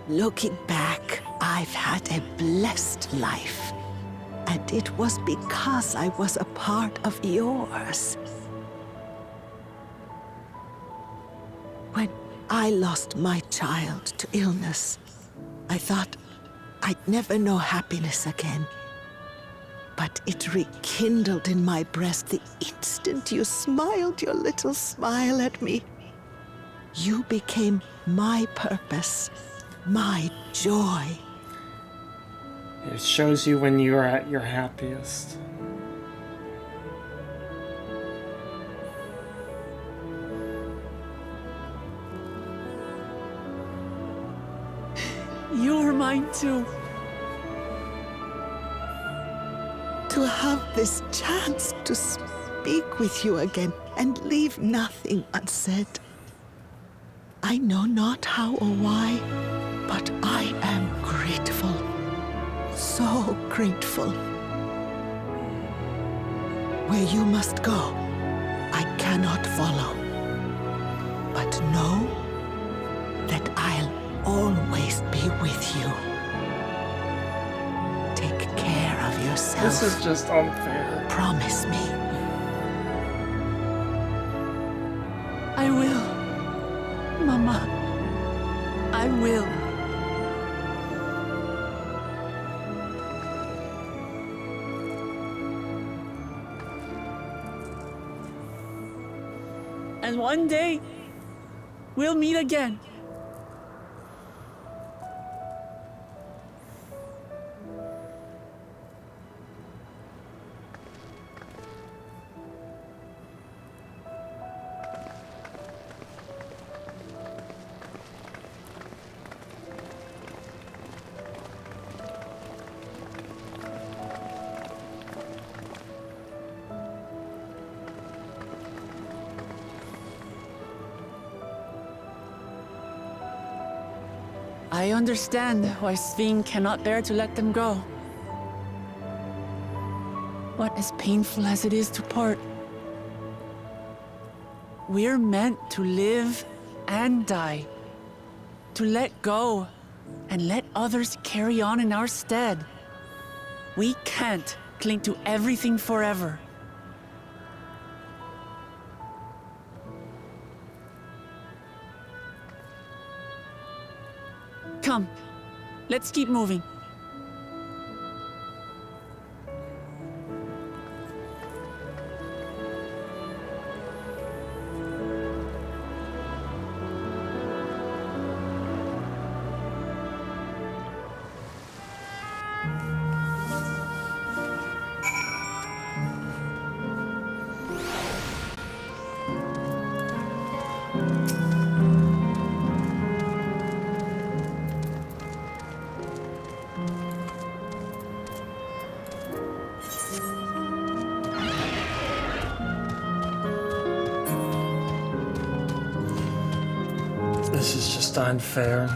Looking back, I've had a blessed life. And it was because I was a part of yours. When I lost my child to illness, I thought I'd never know happiness again. But it rekindled in my breast the instant you smiled your little smile at me. You became my purpose, my joy. It shows you when you are at your happiest. You were mine too. To have this chance to speak with you again and leave nothing unsaid. I know not how or why, but I am grateful. So grateful. Where you must go, I cannot follow. But know that I'll always be with you. Take care of yourself. This is just unfair. Promise me. I will. Mama. I will. And one day, we'll meet again. I understand why Sving cannot bear to let them go. But as painful as it is to part, we're meant to live and die. To let go and let others carry on in our stead. We can't cling to everything forever. Come, let's keep moving. This is just unfair.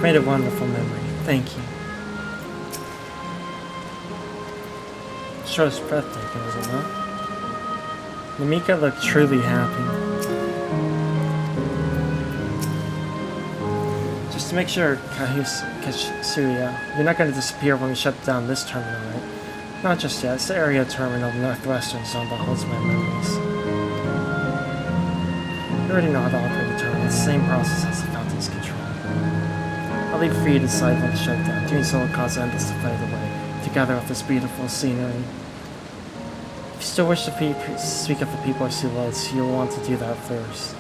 Made a wonderful memory. Thank you. Sure, it's breathtaking, is it not? Namika looked truly happy. Just to make sure, Katsuya, you're not going to disappear when we shut down this terminal, right? Not just yet. It's the area terminal of the northwestern zone that holds my memories. You already know how to operate the terminal. It's the same process as the fountain's control. I'll leave for you to decide when to shut down. Doing so will cause endless to fade away, together with this beautiful scenery. If you still wish to speak of the people I see lights, you'll want to do that first.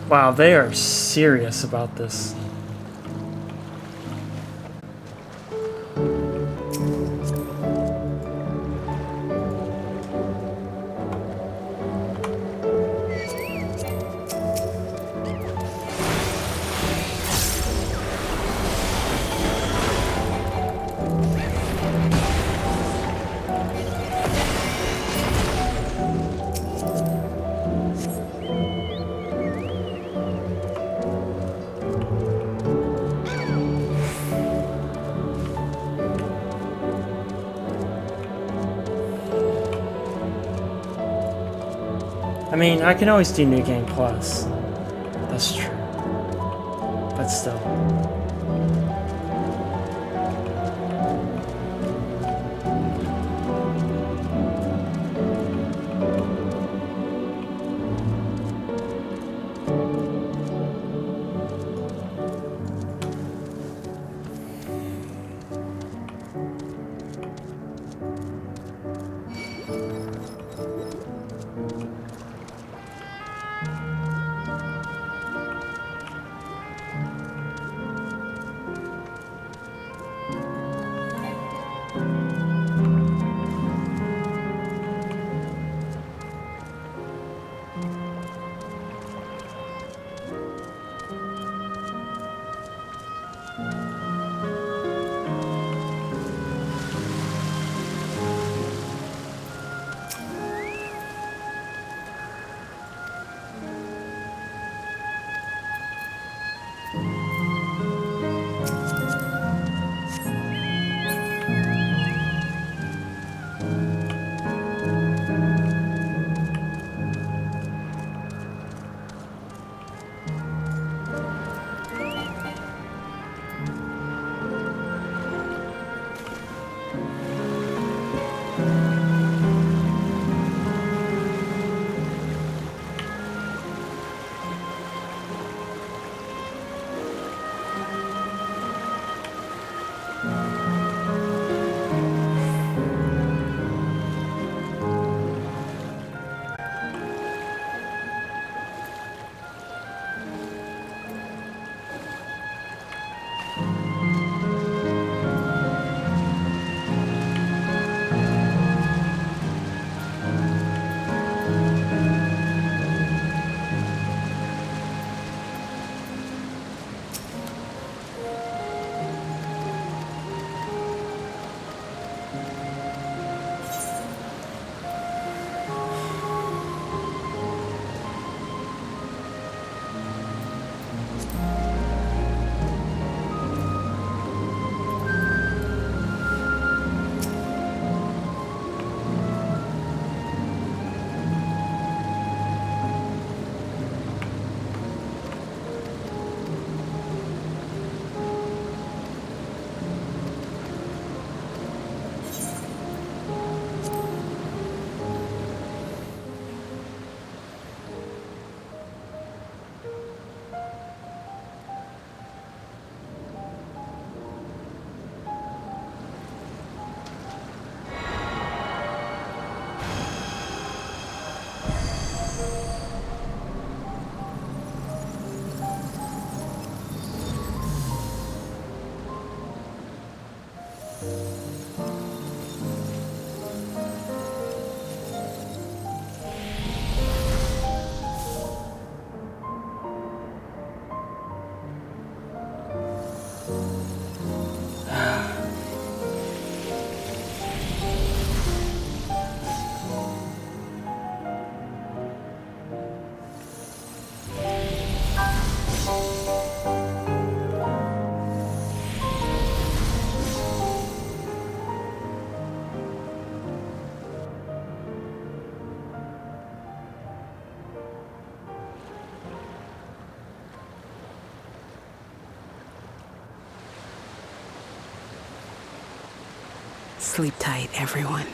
Wow, they are serious about this. I mean, I can always do New Game Plus. That's true. But still. Sleep tight, everyone.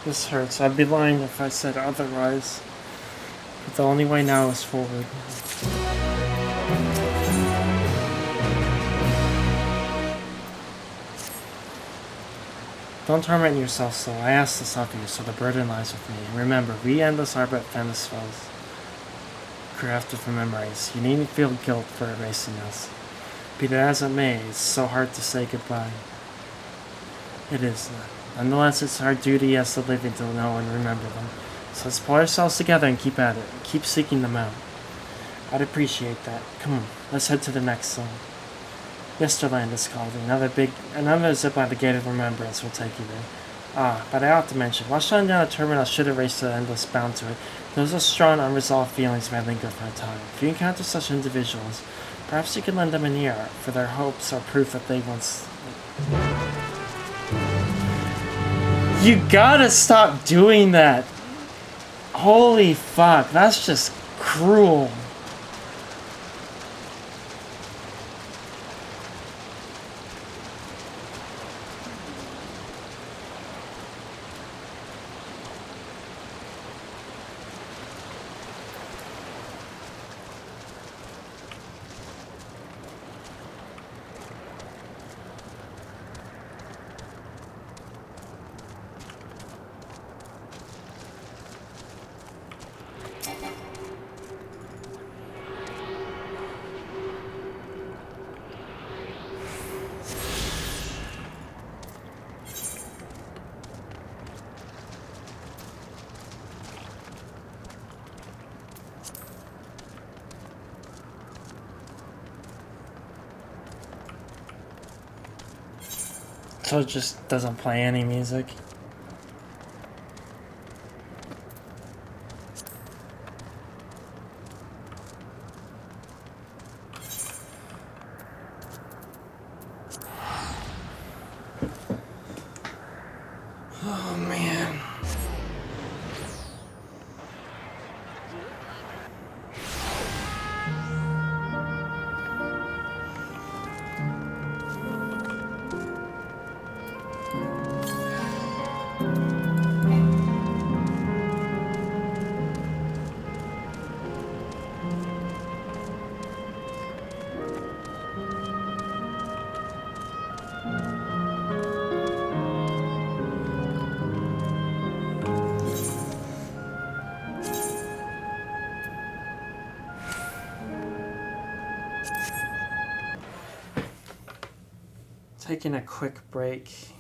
This hurts. I'd be lying if I said otherwise. But the only way now is forward. Don't torment yourself so. I asked this of you, so the burden lies with me. Remember, we endless are but Venice foes, crafted from memories. You needn't feel guilt for erasing us. Be that as it may, it's so hard to say goodbye. It is. Nonetheless, it's our duty as the living to know and remember them. So let's pull ourselves together and keep at it. Keep seeking them out. I'd appreciate that. Come on, let's head to the next zone. Yesterland is called. Another zip by the Gate of Remembrance will take you there. Ah, but I ought to mention, while shutting down a terminal should erase the endless bound to it, those are strong, unresolved feelings may linger for a time. If you encounter such individuals, perhaps you could lend them an ear, for their hopes are proof that they once... You gotta stop doing that! Holy fuck, that's just cruel. So it just doesn't play any music. Oh man. Taking a quick break